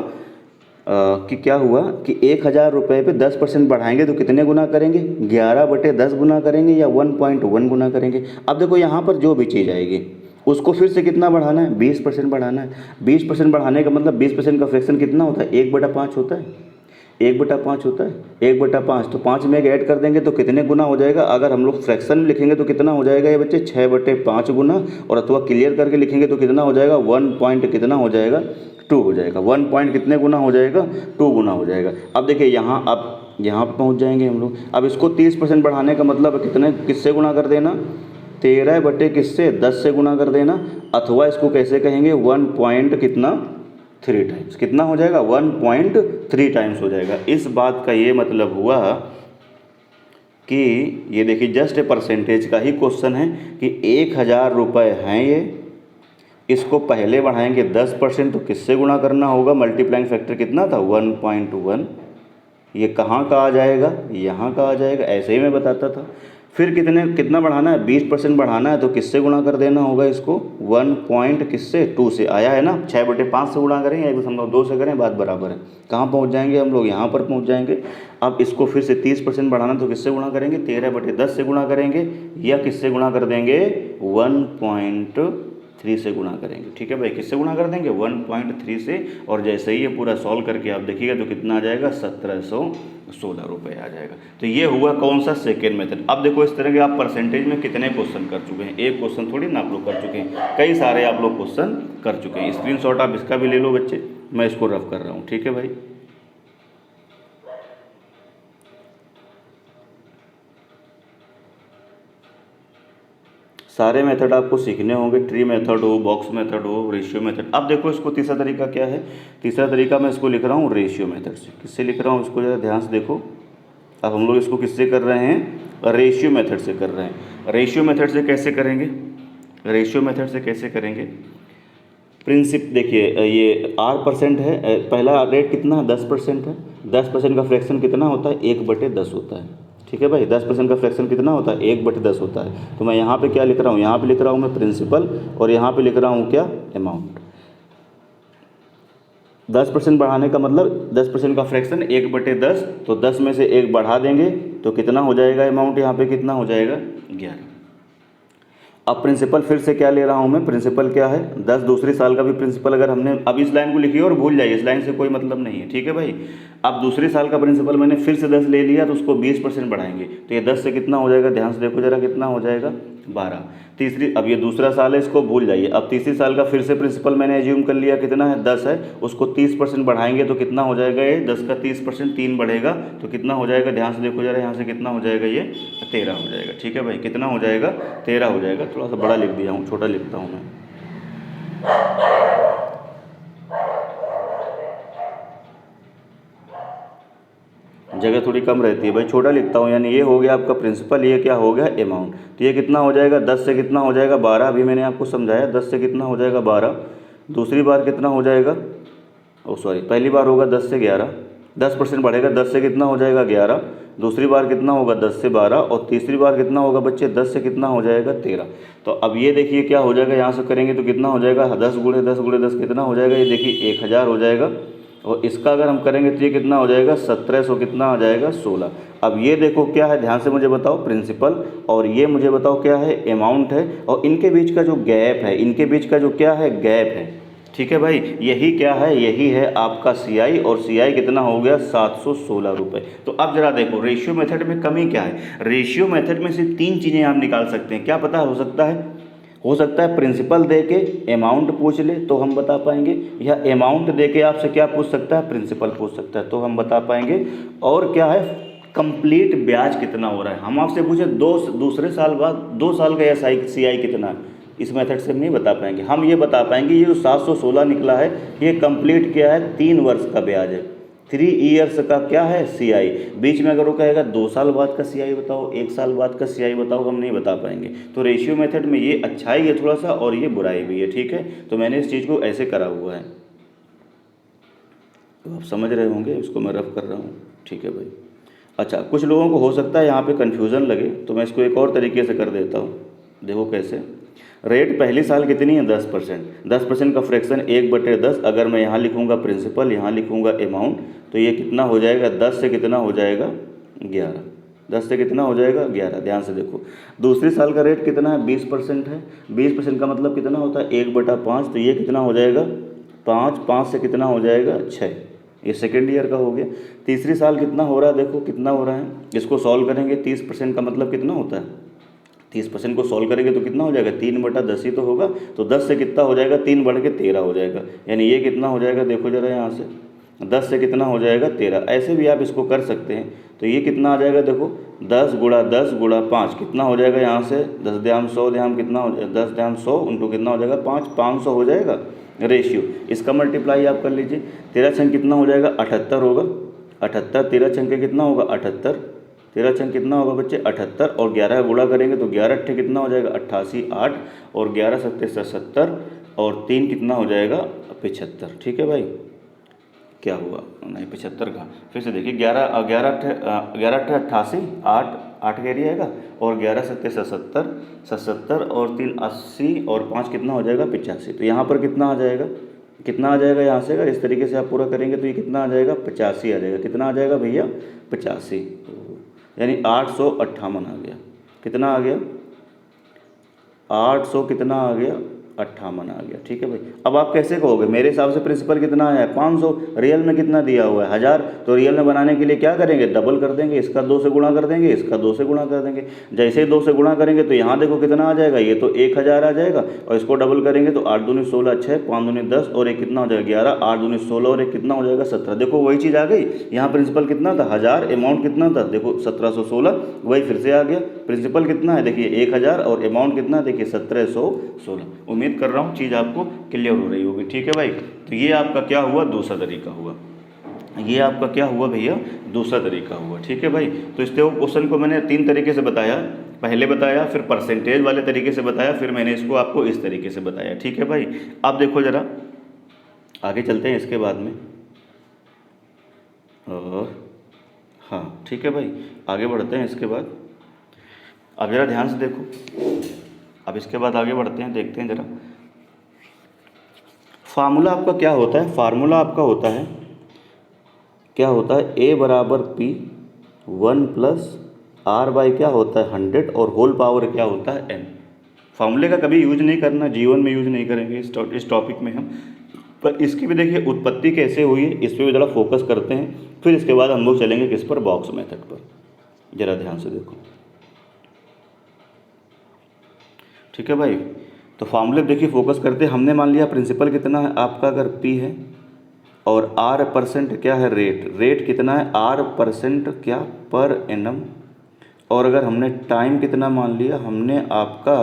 कि क्या हुआ कि 1000 रुपये पे 10% बढ़ाएंगे तो कितने गुना करेंगे, 11/10 गुना करेंगे या 1.1 गुना करेंगे। अब देखो यहाँ पर जो भी चीज़ आएगी उसको फिर से कितना बढ़ाना है, 20% बढ़ाना है। 20% बढ़ाने का मतलब 20% का फ्रैक्शन कितना होता है, 1/5 होता है। 1/5 होता है, 1/5। तो 5 में ऐड कर देंगे तो कितने गुना हो जाएगा। अगर हम लोग फ्रैक्शन में लिखेंगे तो कितना हो जाएगा ये बच्चे, 6/5 गुना। और अथवा क्लियर करके लिखेंगे तो कितना हो जाएगा, 1 पॉइंट कितना हो जाएगा, 2 हो जाएगा। 1 पॉइंट कितने गुना हो जाएगा, 2 गुना हो जाएगा। अब देखिए यहाँ अब यहाँ पर पहुँच जाएंगे हम लोग। अब इसको 30% बढ़ाने का मतलब कितने, किससे गुणा कर देना, 13 बटे किससे, 10 से गुणा कर देना, अथवा इसको कैसे कहेंगे 1 पॉइंट कितना 3 टाइम्स, कितना हो जाएगा 1.3 टाइम्स हो जाएगा। इस बात का ये मतलब हुआ कि ये देखिए जस्ट परसेंटेज का ही क्वेश्चन है कि 1000 रुपये हैं ये, इसको पहले बढ़ाएंगे 10% तो किससे गुणा करना होगा, मल्टीप्लाइंग फैक्टर कितना था 1.1, ये कहाँ का आ जाएगा, यहाँ का आ जाएगा, ऐसे ही मैं बताता था। फिर कितना बढ़ाना है, 20% बढ़ाना है तो किससे गुणा कर देना होगा इसको 1 पॉइंट किससे 2 से, आया है ना, 6/5 से गुणा करें या 1.2 से करें, बात बराबर है। कहाँ पहुँच जाएंगे हम लोग, यहाँ पर पहुँच जाएंगे। अब इसको फिर से 30% बढ़ाना तो किससे गुणा करेंगे, 13/10 से गुणा करेंगे, या किससे गुणा कर देंगे 1.3 से गुणा करेंगे। ठीक है भाई, किससे गुणा कर देंगे 1.3 से, और जैसे ही ये पूरा सॉल्व करके आप देखिएगा तो कितना आ जाएगा 1716 रुपये आ जाएगा। तो ये हुआ कौन सा, सेकेंड मेथड। अब देखो इस तरह के आप परसेंटेज में कितने क्वेश्चन कर चुके हैं, एक क्वेश्चन थोड़ी ना आप लोग कर चुके हैं, कई सारे आप लोग क्वेश्चन कर चुके हैं। स्क्रीनशॉट आप इसका भी ले लो बच्चे, मैं इसको रफ कर रहा हूँ। ठीक है भाई, सारे मेथड आपको सीखने होंगे, ट्री मेथड हो, बॉक्स मेथड हो, रेशियो मेथड। अब देखो इसको तीसरा तरीका क्या है, तीसरा तरीका मैं इसको लिख रहा हूँ रेशियो मेथड से। किससे लिख रहा हूँ इसको ज़रा ध्यान से देखो। अब हम लोग इसको किससे कर रहे हैं, रेशियो मेथड से कर रहे हैं। रेशियो मेथड से कैसे करेंगे, रेशियो मेथड से कैसे करेंगे, प्रिंसिप देखिए, ये R% है, पहला रेट कितना 10% है, 10% का फ्रैक्शन कितना होता है 1/10 होता है। ठीक है भाई, 10% का फ्रैक्शन कितना होता है 1/10 होता है। तो मैं यहाँ पे क्या लिख रहा हूँ, यहाँ पे लिख रहा हूँ मैं प्रिंसिपल, और यहाँ पे लिख रहा हूँ क्या, अमाउंट। 10% बढ़ाने का मतलब 10% का फ्रैक्शन 1/10, तो 10 में से 1 बढ़ा देंगे तो कितना हो जाएगा अमाउंट, यहाँ पे कितना हो जाएगा 11। अब प्रिंसिपल फिर से क्या ले रहा हूँ मैं, प्रिंसिपल क्या है 10, दूसरे साल का भी प्रिंसिपल अगर हमने, अब इस लाइन को लिखिए और भूल जाइए, इस लाइन से कोई मतलब नहीं है। ठीक है भाई, अब दूसरे साल का प्रिंसिपल मैंने फिर से 10 ले लिया तो उसको 20% बढ़ाएंगे, तो ये 10 से कितना हो जाएगा, ध्यान से देखो जरा, कितना हो जाएगा 12। तीसरी, अब ये दूसरा साल है इसको भूल जाइए। अब तीसरी साल का फिर से प्रिंसिपल मैंने एज्यूम कर लिया, कितना है 10 है, उसको 30% बढ़ाएंगे तो कितना हो जाएगा, ये 10 का 30% 3 बढ़ेगा तो कितना हो जाएगा, ध्यान से देखो जरा, यहाँ से कितना हो जाएगा, ये 13 हो जाएगा। ठीक है भाई, कितना हो जाएगा 13 हो जाएगा। थोड़ा सा बड़ा लिख दिया हूँ, छोटा लिखता हूँ मैं, जगह थोड़ी कम रहती है भाई, छोटा लिखता हूँ। यानी ये हो गया आपका प्रिंसिपल, ये क्या हो गया अमाउंट। तो ये कितना हो जाएगा, 10 से कितना हो जाएगा 12, अभी मैंने आपको समझाया 10 से कितना हो जाएगा 12। दूसरी बार कितना हो जाएगा, सॉरी पहली बार होगा 10 से 11, 10% बढ़ेगा, 10 से कितना हो जाएगा 11, दूसरी बार कितना होगा 10 से 12, और तीसरी बार कितना होगा बच्चे 10 से कितना हो जाएगा 13। तो अब ये देखिए क्या हो जाएगा, यहाँ से करेंगे तो कितना हो जाएगा 10 गुणे 10 गुणे 10 कितना हो जाएगा, ये देखिए 1000 हो जाएगा, और इसका अगर हम करेंगे तो ये कितना हो जाएगा 1700, कितना आ जाएगा 16। अब ये देखो क्या है, ध्यान से मुझे बताओ, प्रिंसिपल और ये मुझे बताओ क्या है, अमाउंट है, और इनके बीच का जो गैप है, इनके बीच का जो क्या है गैप है। ठीक है भाई, यही क्या है, यही है आपका CI, और CI कितना हो गया 716 रुपये। तो अब जरा देखो रेशियो मेथड में कमी क्या है, रेशियो मेथड में सिर्फ 3 चीज़ें आप निकाल सकते हैं। क्या पता हो सकता है प्रिंसिपल दे के अमाउंट पूछ ले तो हम बता पाएंगे, या अमाउंट दे के आपसे क्या पूछ सकता है, प्रिंसिपल पूछ सकता है तो हम बता पाएंगे। और क्या है, कंप्लीट ब्याज कितना हो रहा है। हम आपसे पूछे दूसरे साल बाद 2 साल का CI कितना है, इस मेथड से हम नहीं बता पाएंगे। हम ये बता पाएंगे ये जो 716 निकला है ये कंप्लीट क्या है, 3 वर्ष का ब्याज है, 3 ईयर्स का क्या है CI। बीच में अगर वो कहेगा 2 साल बाद का CI बताओ, 1 साल बाद का CI बताओ, हम नहीं बता पाएंगे। तो रेशियो मेथड में ये अच्छाई है थोड़ा सा, और ये बुराई भी है। ठीक है, तो मैंने इस चीज़ को ऐसे करा हुआ है, तो आप समझ रहे होंगे, इसको मैं रफ कर रहा हूँ। ठीक है भाई, अच्छा कुछ लोगों को हो सकता है यहाँ पे कन्फ्यूज़न लगे, तो मैं इसको एक और तरीके से कर देता हूँ। देखो कैसे, रेट पहली साल कितनी है 10%, 10% का फ्रैक्शन 1/10, अगर मैं यहाँ लिखूँगा प्रिंसिपल, यहाँ लिखूँगा अमाउंट, तो ये कितना हो जाएगा 10 से कितना हो जाएगा 11, 10 से कितना हो जाएगा 11। ध्यान से देखो, दूसरे साल का रेट कितना है 20% है, 20% का मतलब कितना होता है 1/5, तो ये कितना हो जाएगा 5, 5 से कितना हो जाएगा 6, ये सेकेंड ईयर का हो गया। तीसरी साल कितना हो रहा है, देखो कितना हो रहा है, इसको सॉल्व करेंगे 30% का मतलब कितना होता है, 30% को सॉल्व करेंगे तो कितना हो जाएगा 3/10 ही तो होगा, तो 10 से कितना हो जाएगा 3 बढ़ के 13 हो जाएगा, यानी ये कितना हो जाएगा, देखो जरा यहाँ से 10 से कितना हो जाएगा 13। ऐसे भी आप इसको कर सकते हैं। तो ये कितना आ जाएगा देखो 10 गुणा 10 गुणा 5 कितना हो जाएगा यहाँ से 10 ध्यान 100 ध्यान कितना हो जाएगा 10 ध्यान 100 इंटू कितना हो जाएगा 5 500 हो जाएगा रेशियो। इसका मल्टीप्लाई आप कर लीजिए। 13 छंग कितना हो जाएगा 78 होगा 78। 13 छंग के कितना होगा 78। 13 छंग कितना होगा बच्चे 78 और 11 गुणा करेंगे तो 11 अट्ठे कितना हो जाएगा 88 8 और 11 सत्ते 70 और 3 कितना हो जाएगा 75। ठीक है भाई क्या हुआ नहीं 75 का फिर से देखिए 11 11 अट्ठे 88 8 8 कैरी आएगा और 11 सत्ते 77 77 और 3 80 और 5 कितना हो जाएगा 85। तो यहाँ पर कितना आ जाएगा यहाँ से अगर इस तरीके से आप पूरा करेंगे तो ये कितना आ जाएगा 85 आ जाएगा। कितना आ जाएगा भैया 85 यानी 858 आ गया। कितना आ गया 800 कितना आ गया 58 आ गया। ठीक है भाई। अब आप कैसे कहोगे मेरे हिसाब से प्रिंसिपल कितना है 500 रियल में कितना दिया हुआ है 1000। तो रियल में बनाने के लिए क्या करेंगे डबल कर देंगे इसका 2 से गुणा कर देंगे इसका 2 से गुणा कर देंगे। जैसे ही 2 से गुणा करेंगे तो यहाँ देखो कितना आ जाएगा ये तो 1000 आ जाएगा और इसको डबल करेंगे तो 8 दूनी 16 6 5 दूनी 10 और एक कितना हो जाएगा 11 8 दूनी 16 और एक कितना हो जाएगा 17। देखो वही चीज़ आ गई। यहाँ प्रिंसिपल कितना था 1000 अमाउंट कितना था देखो 1716 वही फिर से आ गया। प्रिंसिपल कितना है देखिए 1000 और अमाउंट कितना देखिए 1716। उम्मीद कर रहा हूँ चीज़ आपको क्लियर हो रही होगी। ठीक है भाई। तो ये आपका क्या हुआ दूसरा तरीका हुआ। ये आपका क्या हुआ भैया दूसरा तरीका हुआ। ठीक है भाई। तो इस क्वेश्चन को मैंने 3 तरीके से बताया। पहले बताया फिर परसेंटेज वाले तरीके से बताया फिर मैंने इसको आपको इस तरीके से बताया। ठीक है भाई। अब देखो ज़रा आगे चलते हैं इसके बाद में। और हाँ ठीक है भाई आगे बढ़ते हैं इसके बाद। अब ज़रा ध्यान से देखो। अब इसके बाद आगे बढ़ते हैं देखते हैं ज़रा फार्मूला आपका क्या होता है। फार्मूला आपका होता है क्या होता है a बराबर p 1 प्लस r बाई क्या होता है 100 और होल पावर क्या होता है n। फार्मूले का कभी यूज नहीं करना जीवन में यूज नहीं करेंगे इस टॉपिक में हम। पर इसकी भी देखिए उत्पत्ति कैसे हुई है इस पर भी ज़रा फोकस करते हैं। फिर इसके बाद हम लोग चलेंगे किस पर बॉक्स मेथड पर। ज़रा ध्यान से देखो। ठीक है भाई। तो फार्मूले देखिए फोकस करते हैं। हमने मान लिया प्रिंसिपल कितना है आपका अगर p है और r% क्या है रेट कितना है r% क्या पर एनम और अगर हमने टाइम कितना मान लिया हमने आपका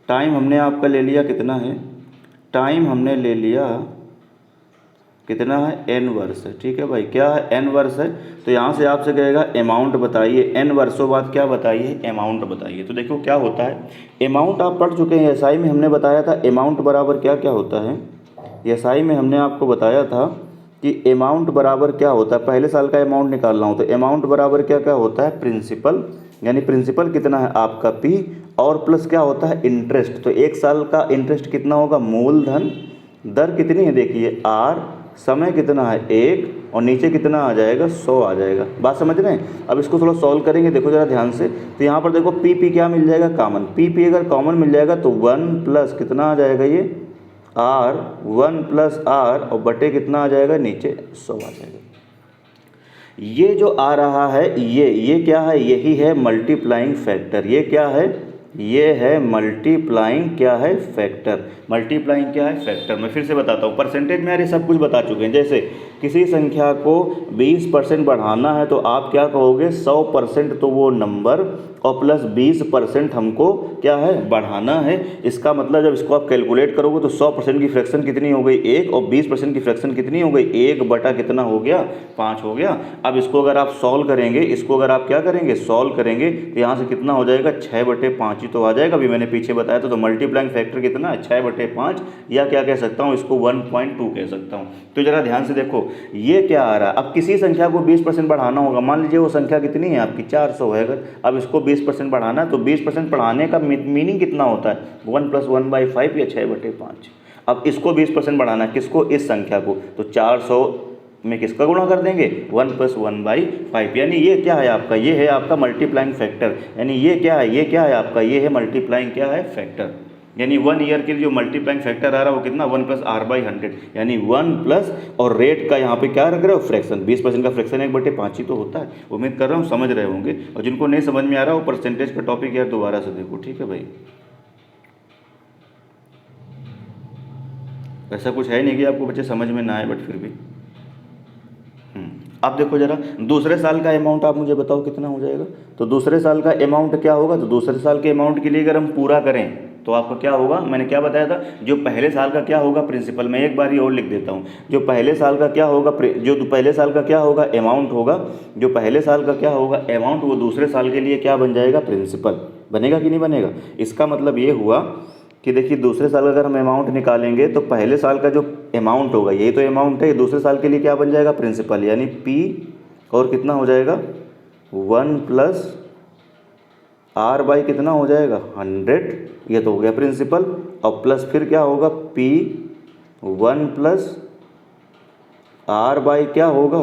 टाइम हमने आपका ले लिया कितना है टाइम हमने ले लिया कितना है n वर्ष है। ठीक है भाई क्या है n वर्ष है। तो यहाँ से आपसे कहेगा अमाउंट बताइए n वर्षों बाद क्या बताइए अमाउंट बताइए। तो देखो क्या होता है अमाउंट आप पढ़ चुके हैं एसआई में हमने बताया था अमाउंट बराबर क्या क्या होता है। एसआई में हमने आपको बताया था कि अमाउंट बराबर क्या होता है। पहले साल का अमाउंट निकाल रहा हूँ तो अमाउंट बराबर क्या क्या होता है प्रिंसिपल यानी प्रिंसिपल कितना है आपका p और प्लस क्या होता है इंटरेस्ट। तो 1 साल का इंटरेस्ट कितना होगा मूलधन दर कितनी है देखिए r समय कितना है 1 और नीचे कितना आ जाएगा 100 आ जाएगा। बात समझ रहे हैं। अब इसको थोड़ा सॉल्व करेंगे देखो ज़रा ध्यान से। तो यहाँ पर देखो पी क्या मिल जाएगा कॉमन पी अगर कॉमन मिल जाएगा तो 1 प्लस कितना आ जाएगा ये r 1 प्लस r और बटे कितना आ जाएगा नीचे 100 आ जाएगा। ये जो आ रहा है ये क्या है यही है मल्टीप्लाइंग फैक्टर। ये क्या है ये है मल्टीप्लाइंग क्या है फैक्टर। मल्टीप्लाइंग क्या है फैक्टर। मैं फिर से बताता हूँ परसेंटेज में यार ये सब कुछ बता चुके हैं। जैसे किसी संख्या को 20% बढ़ाना है तो आप क्या कहोगे 100% तो वो नंबर और प्लस 20% हमको क्या है बढ़ाना है। इसका मतलब जब इसको आप कैलकुलेट करोगे तो 100% की फ्रैक्शन कितनी हो गई 1 और 20% की फ्रैक्शन कितनी हो गई 1 बटा कितना हो गया 5 हो गया। अब इसको अगर आप सॉल्व करेंगे इसको अगर आप क्या करेंगे सॉल्व करेंगे तो यहाँ से कितना हो जाएगा 6/5 ही तो आ जाएगा। अभी मैंने पीछे बताया तो मल्टीप्लाइंग फैक्टर कितना है 6/5 या क्या कह सकता हूँ इसको 1.2 कह सकता हूँ। तो जरा ध्यान से देखो ये क्या आ रहा है। अब किसी संख्या को 20% बढ़ाना होगा। मान लीजिए वो संख्या कितनी है आपकी 400 है। अगर अब इसको 20% बढ़ाना है तो 20% बढ़ाने का मीनिंग कितना होता है 1 + 1/5 या 6/5। अब इसको 20% बढ़ाना है किसको इस संख्या को तो 400 में किसका गुणा कर देंगे 1 + 1/5 यानी ये क्या है आपका ये है आपका मल्टीप्लाइंग फैक्टर। यानी ये क्या है आपका ये है मल्टीप्लाइंग क्या है फैक्टर। यानी 1 ईयर के लिए जो मल्टीप्लाइंग फैक्टर आ रहा है वो कितना 1 + r/100 यानी 1 प्लस और रेट का यहाँ पे क्या रख रहे हो फ्रैक्शन 20% का फ्रैक्शन 1/5 ही तो होता है। उम्मीद कर रहा हूँ समझ रहे होंगे और जिनको नहीं समझ में आ रहा वो परसेंटेज का टॉपिक यार दोबारा से देखो। ठीक है भाई। ऐसा कुछ है नहीं कि आपको बच्चे समझ में ना आए, बट फिर भी अब देखो जरा, दूसरे साल का अमाउंट आप मुझे बताओ कितना हो जाएगा। तो दूसरे साल का अमाउंट क्या होगा, तो दूसरे साल के अमाउंट के लिए अगर हम पूरा करें तो आपका क्या होगा, मैंने क्या बताया था, जो पहले साल का क्या होगा प्रिंसिपल, मैं एक बार ही और लिख देता हूँ, जो पहले साल का क्या होगा, जो पहले साल का क्या होगा अमाउंट होगा, जो पहले साल का क्या होगा अमाउंट, वो दूसरे साल के लिए क्या बन जाएगा, प्रिंसिपल बनेगा कि नहीं बनेगा। इसका मतलब ये हुआ कि देखिए दूसरे साल अगर हम अमाउंट निकालेंगे तो पहले साल का जो अमाउंट होगा, यही तो अमाउंट है, दूसरे साल के लिए क्या बन जाएगा, प्रिंसिपल, यानी पी और कितना हो जाएगा 1 प्लस आर बाई कितना हो जाएगा 100, ये तो हो गया प्रिंसिपल। और प्लस फिर क्या होगा पी 1 प्लस आर बाई क्या होगा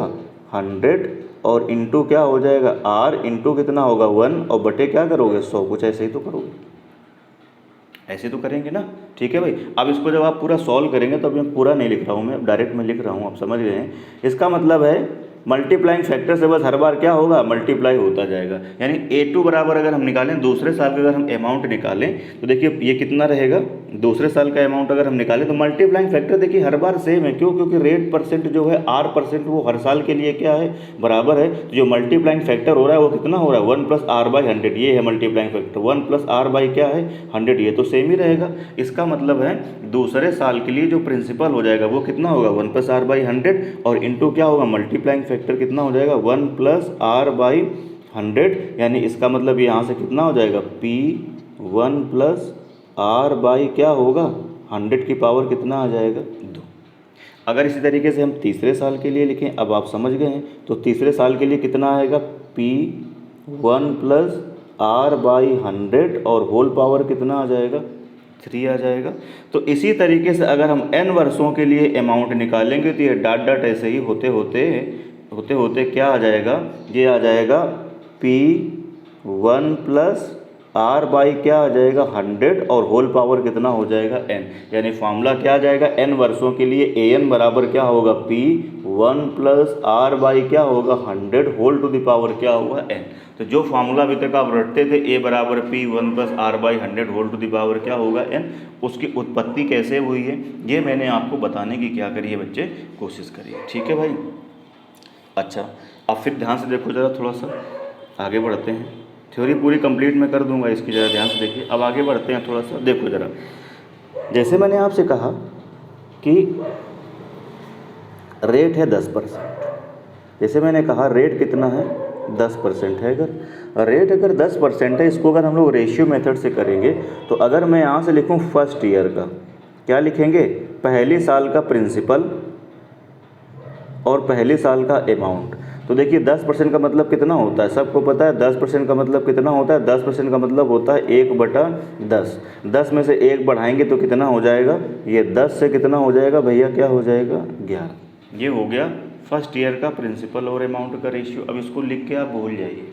100 और इंटू क्या हो जाएगा आर इंटू कितना होगा 1 और बटे क्या करोगे 100, कुछ ऐसे ही तो करोगे, ऐसे तो करेंगे ना। ठीक है भाई, अब इसको जब आप पूरा सॉल्व करेंगे तो अब मैं पूरा नहीं लिख रहा हूँ, मैं डायरेक्ट में लिख रहा हूँ, आप समझ गए हैं। इसका मतलब है मल्टीप्लाइंग फैक्टर से बस हर बार क्या होगा, मल्टीप्लाई होता जाएगा। यानी A2 बराबर अगर हम निकालें, दूसरे साल का अगर हम अमाउंट निकालें तो देखिए ये कितना रहेगा, दूसरे साल का अमाउंट अगर हम निकालें तो मल्टीप्लाइंग फैक्टर देखिए हर बार सेम है, क्यों, क्योंकि रेट परसेंट जो है R परसेंट वो हर साल के लिए क्या है, बराबर है। तो जो मल्टीप्लाइंग फैक्टर हो रहा है वो कितना हो रहा है 1 प्लस आर बाई 100, ये है multiplying factor, 1 plus R by क्या है 100, ये तो सेम ही रहेगा। इसका मतलब है दूसरे साल के लिए जो प्रिंसिपल हो जाएगा वो कितना होगा 1 प्लस आर बाई 100 और इंटू क्या होगा मल्टीप्लाइंग फैक्टर कितना हो जाएगा 1 प्लस आर बाई 100, यानी इसका मतलब यहाँ से कितना हो जाएगा P 1 प्लस आर बाई क्या होगा 100 की पावर कितना आ जाएगा 2। अगर इसी तरीके से हम तीसरे साल के लिए लिखें, अब आप समझ गए हैं, तो तीसरे साल के लिए कितना आएगा P 1 प्लस आर बाई 100 और होल पावर कितना आ जाएगा 3 आ जाएगा। तो इसी तरीके से अगर हम n वर्षों के लिए अमाउंट निकालेंगे तो ये डॉट डॉट ऐसे ही होते होते क्या आ जाएगा, ये आ जाएगा P 1 प्लस आर बाई क्या आ जाएगा 100 और होल पावर कितना हो जाएगा n, यानी फार्मूला क्या आ जाएगा n वर्षों के लिए an बराबर क्या होगा P 1 प्लस आर बाई क्या होगा 100 होल टू द पावर क्या होगा n। तो जो फार्मूला अभी तक आप रटते थे a बराबर P 1 plus R by 100 whole to the power क्या होगा n, उसकी उत्पत्ति कैसे हुई है ये मैंने आपको बताने की क्या करी है बच्चे, कोशिश करिए। ठीक है भाई, अच्छा अब फिर ध्यान से देखो ज़रा, थोड़ा सा आगे बढ़ते हैं। थ्योरी पूरी कंप्लीट मैं कर दूंगा इसकी, ज़रा ध्यान से देखिए। अब आगे बढ़ते हैं, थोड़ा सा देखो ज़रा, जैसे मैंने आपसे कहा कि रेट है 10%, जैसे मैंने कहा रेट कितना है 10% है। अगर रेट अगर 10% है, इसको अगर हम लोग रेशियो मेथड से करेंगे तो अगर मैं यहाँ से लिखूँ फर्स्ट ईयर का, क्या लिखेंगे, पहले साल का प्रिंसिपल और पहले साल का अमाउंट। तो देखिए 10% का मतलब कितना होता है, सबको पता है 10% का मतलब कितना होता है, 10% का मतलब होता है 1/10। 10 में से 1 बढ़ाएंगे तो कितना हो जाएगा, ये 10 से कितना हो जाएगा भैया, क्या हो जाएगा 11। ये हो गया फर्स्ट ईयर का प्रिंसिपल और अमाउंट का रेशियो। अब इसको लिख के आप भूल जाइए।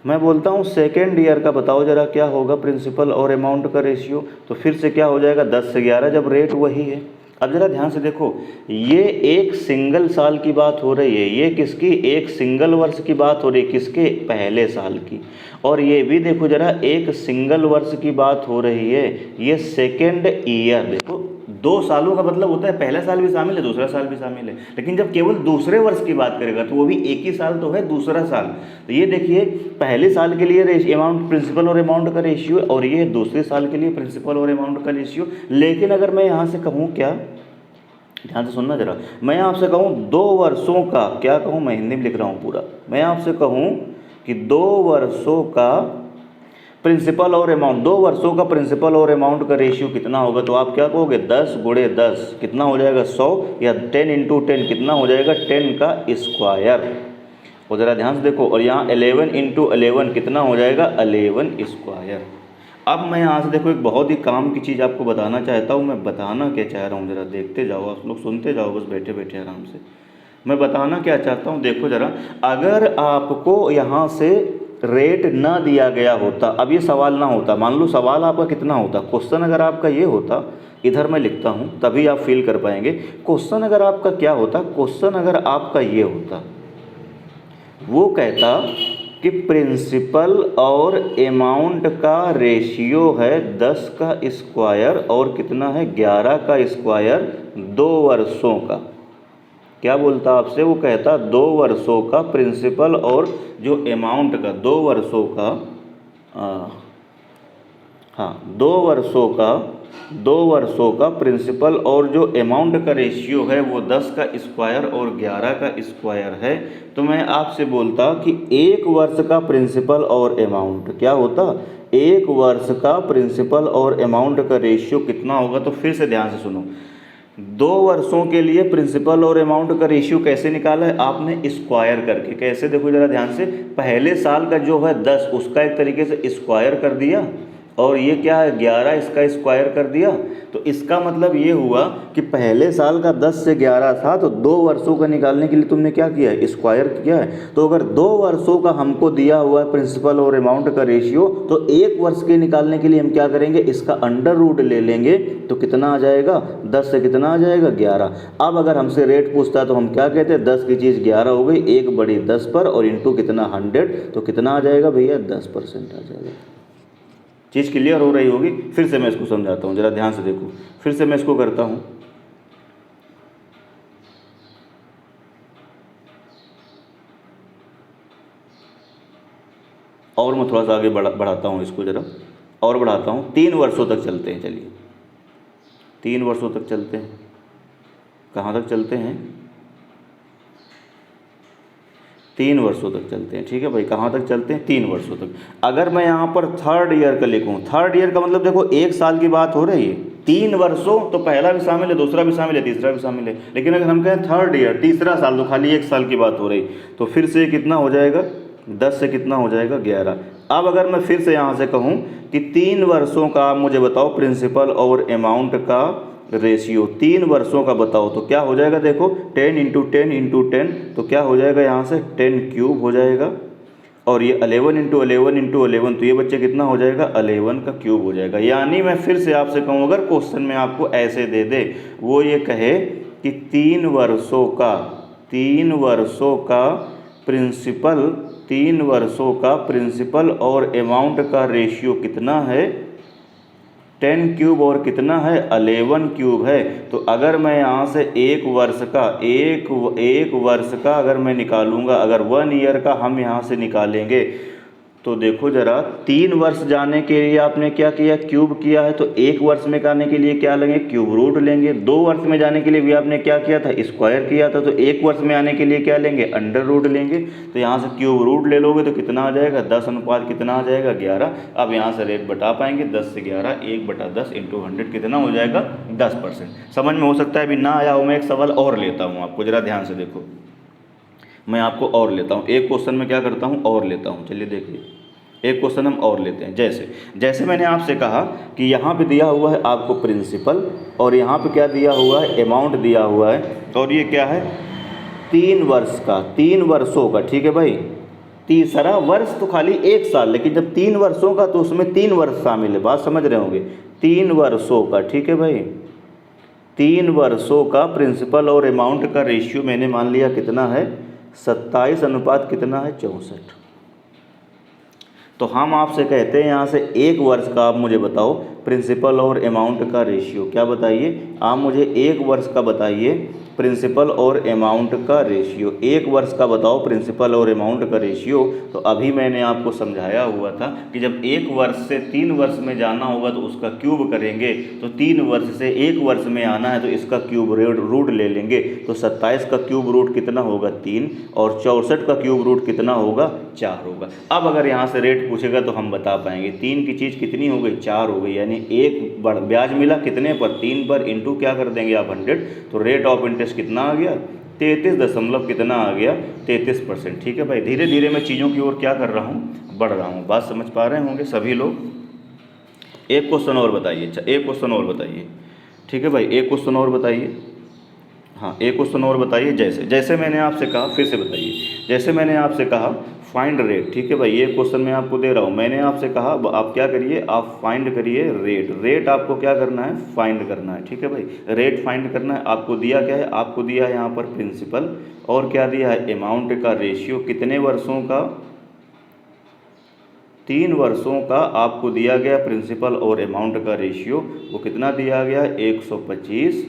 मैं बोलता हूँ सेकेंड ईयर का बताओ ज़रा क्या होगा प्रिंसिपल और अमाउंट का रेशियो, तो फिर से क्या हो जाएगा 10 से 11, जब रेट वही है। अब ज़रा ध्यान से देखो, ये एक सिंगल साल की बात हो रही है, ये किसकी, एक सिंगल वर्ष की बात हो रही है, किसके, पहले साल की। और ये भी देखो ज़रा एक सिंगल वर्ष की बात हो रही है, ये सेकेंड ईयर। देखो 2 सालों का मतलब होता है पहला साल भी शामिल है, दूसरा साल भी शामिल है, लेकिन जब केवल दूसरे वर्ष की बात करेगा तो वो भी एक ही साल तो है, दूसरा साल। तो ये देखिए पहले साल के लिए अमाउंट प्रिंसिपल और अमाउंट का रेशियो, और ये दूसरे साल के लिए प्रिंसिपल और अमाउंट का रेशियो। लेकिन अगर मैं यहाँ से कहूँ, क्या, ध्यान से सुनना जरा, मैं आपसे कहूँ 2 वर्षों का, क्या कहूँ, मैं हिंदी में लिख रहा हूँ पूरा, मैं आपसे कहूँ कि 2 वर्षों का प्रिंसिपल और अमाउंट, 2 वर्षों का प्रिंसिपल और अमाउंट का रेशियो कितना होगा, तो आप क्या कहोगे 10 गुणे 10 कितना हो जाएगा 100, या 10 इंटू 10 कितना हो जाएगा 10 का स्क्वायर। और ज़रा ध्यान से देखो, और यहाँ 11 इंटू 11 कितना हो जाएगा 11 स्क्वायर। अब मैं यहाँ से देखो एक बहुत ही काम की चीज़ आपको बताना चाहता हूँ। मैं बताना क्या चाह रहा हूँ, ज़रा देखते जाओ, आप लोग सुनते जाओ बस बैठे बैठे आराम से। मैं बताना क्या चाहता हूँ, देखो ज़रा, अगर आपको यहाँ से रेट ना दिया गया होता, अब ये सवाल ना होता, मान लो सवाल आपका कितना होता, क्वेश्चन अगर आपका ये होता, इधर मैं लिखता हूँ तभी आप फील कर पाएंगे। क्वेश्चन अगर आपका क्या होता, क्वेश्चन अगर आपका ये होता, वो कहता कि प्रिंसिपल और अमाउंट का रेशियो है 10 का स्क्वायर और कितना है 11 का स्क्वायर 2 वर्षों का। क्या बोलता आपसे, वो कहता 2 वर्षों का प्रिंसिपल और जो अमाउंट का 2 वर्षों का हाँ 2 वर्षों का प्रिंसिपल और जो अमाउंट का रेशियो है वो 10 का स्क्वायर और 11 का स्क्वायर है। तो मैं आपसे बोलता कि 1 वर्ष का प्रिंसिपल और अमाउंट क्या होता, 1 वर्ष का प्रिंसिपल और अमाउंट का रेशियो कितना होगा। तो फिर से ध्यान से सुनो, 2 वर्षों के लिए प्रिंसिपल और अमाउंट का रेशियो कैसे निकाला है आपने, स्क्वायर करके। कैसे, देखो जरा ध्यान से, पहले साल का जो है 10 उसका एक तरीके से स्क्वायर कर दिया और ये क्या है 11 इसका स्क्वायर कर दिया। तो इसका मतलब ये हुआ कि पहले साल का 10 से 11 था, तो 2 वर्षों का निकालने के लिए तुमने क्या किया है, स्क्वायर किया है। तो अगर 2 वर्षों का हमको दिया हुआ है प्रिंसिपल और अमाउंट का रेशियो, तो 1 वर्ष के निकालने के लिए हम क्या करेंगे, इसका अंडर रूट ले लेंगे। तो कितना आ जाएगा, 10 से कितना आ जाएगा 11। अब अगर हमसे रेट पूछता है तो हम क्या कहते हैं, 10 की चीज़ 11 हो गई, 1/10 पर और इंटू कितना 100, तो कितना आ जाएगा भैया 10% आ जाएगा। चीज़ क्लियर हो रही होगी। फिर से मैं इसको समझाता हूँ, ज़रा ध्यान से देखो, फिर से मैं इसको करता हूँ। और मैं थोड़ा सा आगे बढ़ाता हूँ इसको, ज़रा और बढ़ाता हूँ। 3 वर्षों तक चलते हैं, चलिए 3 वर्षों तक चलते हैं। कहाँ तक चलते हैं, 3 वर्षों तक चलते हैं। ठीक है भाई, कहाँ तक चलते हैं, 3 वर्षों तक। अगर मैं यहाँ पर 3rd ईयर का लिखूँ, 3rd ईयर का मतलब देखो 1 साल की बात हो रही है। 3 वर्षों तो पहला भी शामिल है, दूसरा भी शामिल है, तीसरा भी शामिल है। लेकिन अगर हम कहें 3rd ईयर, तीसरा साल, तो खाली 1 साल की बात हो रही। तो फिर से कितना हो जाएगा, 10 से कितना हो जाएगा 11। अब अगर मैं फिर से यहाँ से कहूँ कि 3 वर्षों का आप मुझे बताओ प्रिंसिपल और अमाउंट का रेशियो, 3 वर्षों का बताओ, तो क्या हो जाएगा, देखो 10 × 10 × 10, तो क्या हो जाएगा यहाँ से 10 क्यूब हो जाएगा। और ये 11 × 11 × 11, तो ये बच्चे कितना हो जाएगा, 11 का क्यूब हो जाएगा। यानी मैं फिर से आपसे कहूँ, अगर क्वेश्चन में आपको ऐसे दे दे, वो ये कहे कि 3 वर्षों का प्रिंसिपल और अमाउंट का रेशियो कितना है, 10 क्यूब और कितना है 11 क्यूब है। तो अगर मैं यहाँ से एक वर्ष का अगर मैं निकालूंगा, अगर 1 ईयर का हम यहाँ से निकालेंगे, तो देखो ज़रा 3 वर्ष जाने के लिए आपने क्या किया, क्यूब किया है। तो 1 वर्ष में जाने के लिए क्या लेंगे, क्यूब रूट लेंगे। 2 वर्ष में जाने के लिए भी आपने क्या किया था, स्क्वायर किया था। तो 1 वर्ष में आने के लिए क्या लेंगे, अंडर रूट लेंगे। तो यहाँ से क्यूब रूट ले लोगे तो कितना आ जाएगा, 10 अनुपात कितना आ जाएगा 11। अब यहाँ से रेट बटा पाएंगे, 10 से 11, 1/10 × 100 कितना हो जाएगा 10%। समझ में हो सकता है, अभी ना आया हो, मैं एक सवाल और लेता हूँ आपको, ज़रा ध्यान से देखो। मैं आपको और लेता हूँ, एक क्वेश्चन में क्या करता हूँ, और लेता हूँ। चलिए देखिए, एक क्वेश्चन हम और लेते हैं। जैसे मैंने आपसे कहा कि यहाँ पे दिया हुआ है आपको प्रिंसिपल और यहाँ पे क्या दिया हुआ है, अमाउंट दिया हुआ है, और ये क्या है 3 वर्ष का, 3 वर्षों का। ठीक है भाई, तीसरा वर्ष तो खाली 1 साल, लेकिन जब 3 वर्षों का तो उसमें 3 वर्ष शामिल है। बात समझ रहे होंगे, 3 वर्षों का। ठीक है भाई, 3 वर्षों का प्रिंसिपल और अमाउंट का रेशियो मैंने मान लिया कितना है, 27 अनुपात कितना है 64। तो हम आपसे कहते हैं यहाँ से 1 वर्ष का आप मुझे बताओ प्रिंसिपल और अमाउंट का रेशियो। क्या बताइए, आप मुझे 1 वर्ष का बताइए प्रिंसिपल और अमाउंट का रेशियो। 1 वर्ष का बताओ प्रिंसिपल और अमाउंट का रेशियो। तो अभी मैंने आपको समझाया हुआ था कि जब 1 वर्ष से 3 वर्ष में जाना होगा तो उसका क्यूब करेंगे। तो 3 वर्ष से 1 वर्ष में आना है तो इसका क्यूब रूट ले लेंगे। तो 27 का क्यूब रूट कितना होगा 3, और 64 का क्यूब रूट कितना होगा 4 होगा। अब अगर यहाँ से रेट पूछेगा तो हम बता पाएंगे, 3 की चीज़ कितनी हो गई 4 हो गई, यानी 1 ब्याज मिला कितने पर, 3 पर, इंटू क्या कर देंगे आप 100। तो रेट ऑफ इंटरेस्ट कितना आ गया 33 दशमलव कितना आ गया 33%। ठीक है भाई, धीरे धीरे मैं चीज़ों की ओर क्या कर रहा हूँ, बढ़ रहा हूँ। बात समझ पा रहे होंगे सभी लोग। एक क्वेश्चन और बताइए, अच्छा एक क्वेश्चन और बताइए। ठीक है भाई, एक क्वेश्चन और बताइए। हाँ, एक क्वेश्चन और बताइए। जैसे मैंने आपसे कहा, फिर से बताइए, जैसे मैंने आपसे कहा फाइंड रेट। ठीक है भाई, ये क्वेश्चन मैं आपको दे रहा हूँ। मैंने आपसे कहा आप क्या करिए, आप फाइंड करिए रेट आपको क्या करना है, फाइंड करना है। ठीक है भाई, रेट फाइंड करना है। आपको दिया क्या है, आपको दिया है यहाँ पर प्रिंसिपल और क्या दिया है अमाउंट का रेशियो, कितने वर्षों का 3 वर्षों का आपको दिया गया प्रिंसिपल और अमाउंट का रेशियो, वो कितना दिया गया 125,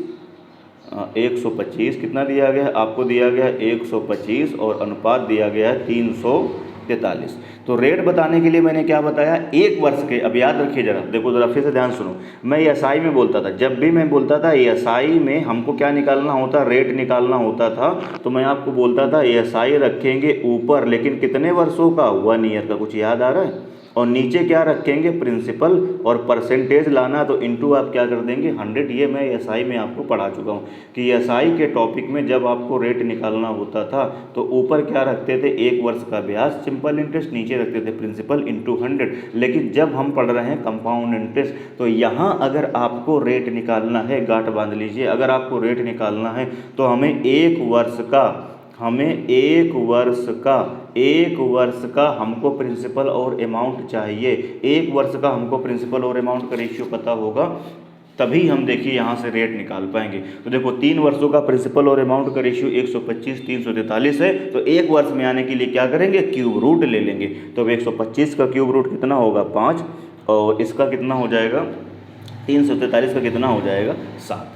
125 कितना दिया गया आपको, दिया गया 125 और अनुपात दिया गया है 343। तो रेट बताने के लिए मैंने क्या बताया, 1 वर्ष के। अब याद रखिए जरा, देखो जरा फिर से ध्यान सुनो, मैं एसआई में बोलता था, जब भी मैं बोलता था एसआई में हमको क्या निकालना होता, रेट निकालना होता था, तो मैं आपको बोलता था एसआई रखेंगे ऊपर, लेकिन कितने वर्षों का, 1 ईयर का। कुछ याद आ रहा है? और नीचे क्या रखेंगे, प्रिंसिपल और परसेंटेज लाना, तो इनटू आप क्या कर देंगे 100। ये मैं एसआई में आपको पढ़ा चुका हूँ कि एसआई के टॉपिक में जब आपको रेट निकालना होता था तो ऊपर क्या रखते थे, 1 वर्ष का ब्याज सिंपल इंटरेस्ट, नीचे रखते थे प्रिंसिपल इंटू 100। लेकिन जब हम पढ़ रहे हैं कंपाउंड इंटरेस्ट, तो यहाँ अगर आपको रेट निकालना है, गांठ बांध लीजिए, अगर आपको रेट निकालना है तो हमें 1 वर्ष का, हमें 1 वर्ष का हमको प्रिंसिपल और अमाउंट चाहिए। 1 वर्ष का हमको प्रिंसिपल और अमाउंट का रेशियो पता होगा, तभी हम देखिए यहाँ से रेट निकाल पाएंगे। तो देखो 3 वर्षों का प्रिंसिपल और अमाउंट का रेशियो 125 343 है, तो 1 वर्ष में आने के लिए क्या करेंगे, क्यूब रूट ले लेंगे। तो अब 125 का क्यूब रूट कितना होगा 5, और इसका कितना हो जाएगा 343 का कितना हो जाएगा 7।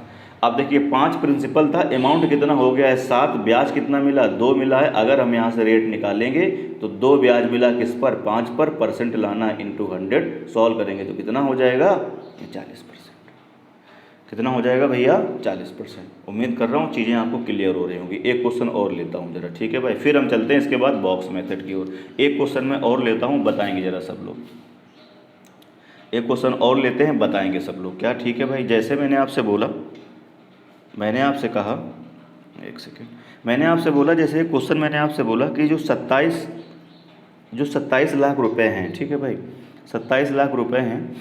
अब देखिए 5 प्रिंसिपल था, अमाउंट कितना हो गया है 7, ब्याज कितना मिला 2 मिला है। अगर हम यहाँ से रेट निकालेंगे तो 2 ब्याज मिला किस पर, 5 पर, परसेंट लाना इंटू 100, सॉल्व करेंगे तो कितना हो जाएगा 40%। कितना हो जाएगा भैया 40%। उम्मीद कर रहा हूँ चीज़ें आपको क्लियर हो रही होंगी। एक क्वेश्चन और लेता हूँ जरा, ठीक है भाई, फिर हम चलते हैं इसके बाद बॉक्स मेथड की ओर। एक क्वेश्चन में और लेता हूँ, बताएंगे जरा सब लोग, एक क्वेश्चन और लेते हैं, बताएंगे सब लोग क्या, ठीक है भाई। जैसे मैंने आपसे बोला, मैंने आपसे कहा, एक सेकेंड, मैंने आपसे बोला, जैसे क्वेश्चन मैंने आपसे बोला कि जो 27 लाख रुपए हैं, ठीक है भाई, 27 लाख रुपए हैं,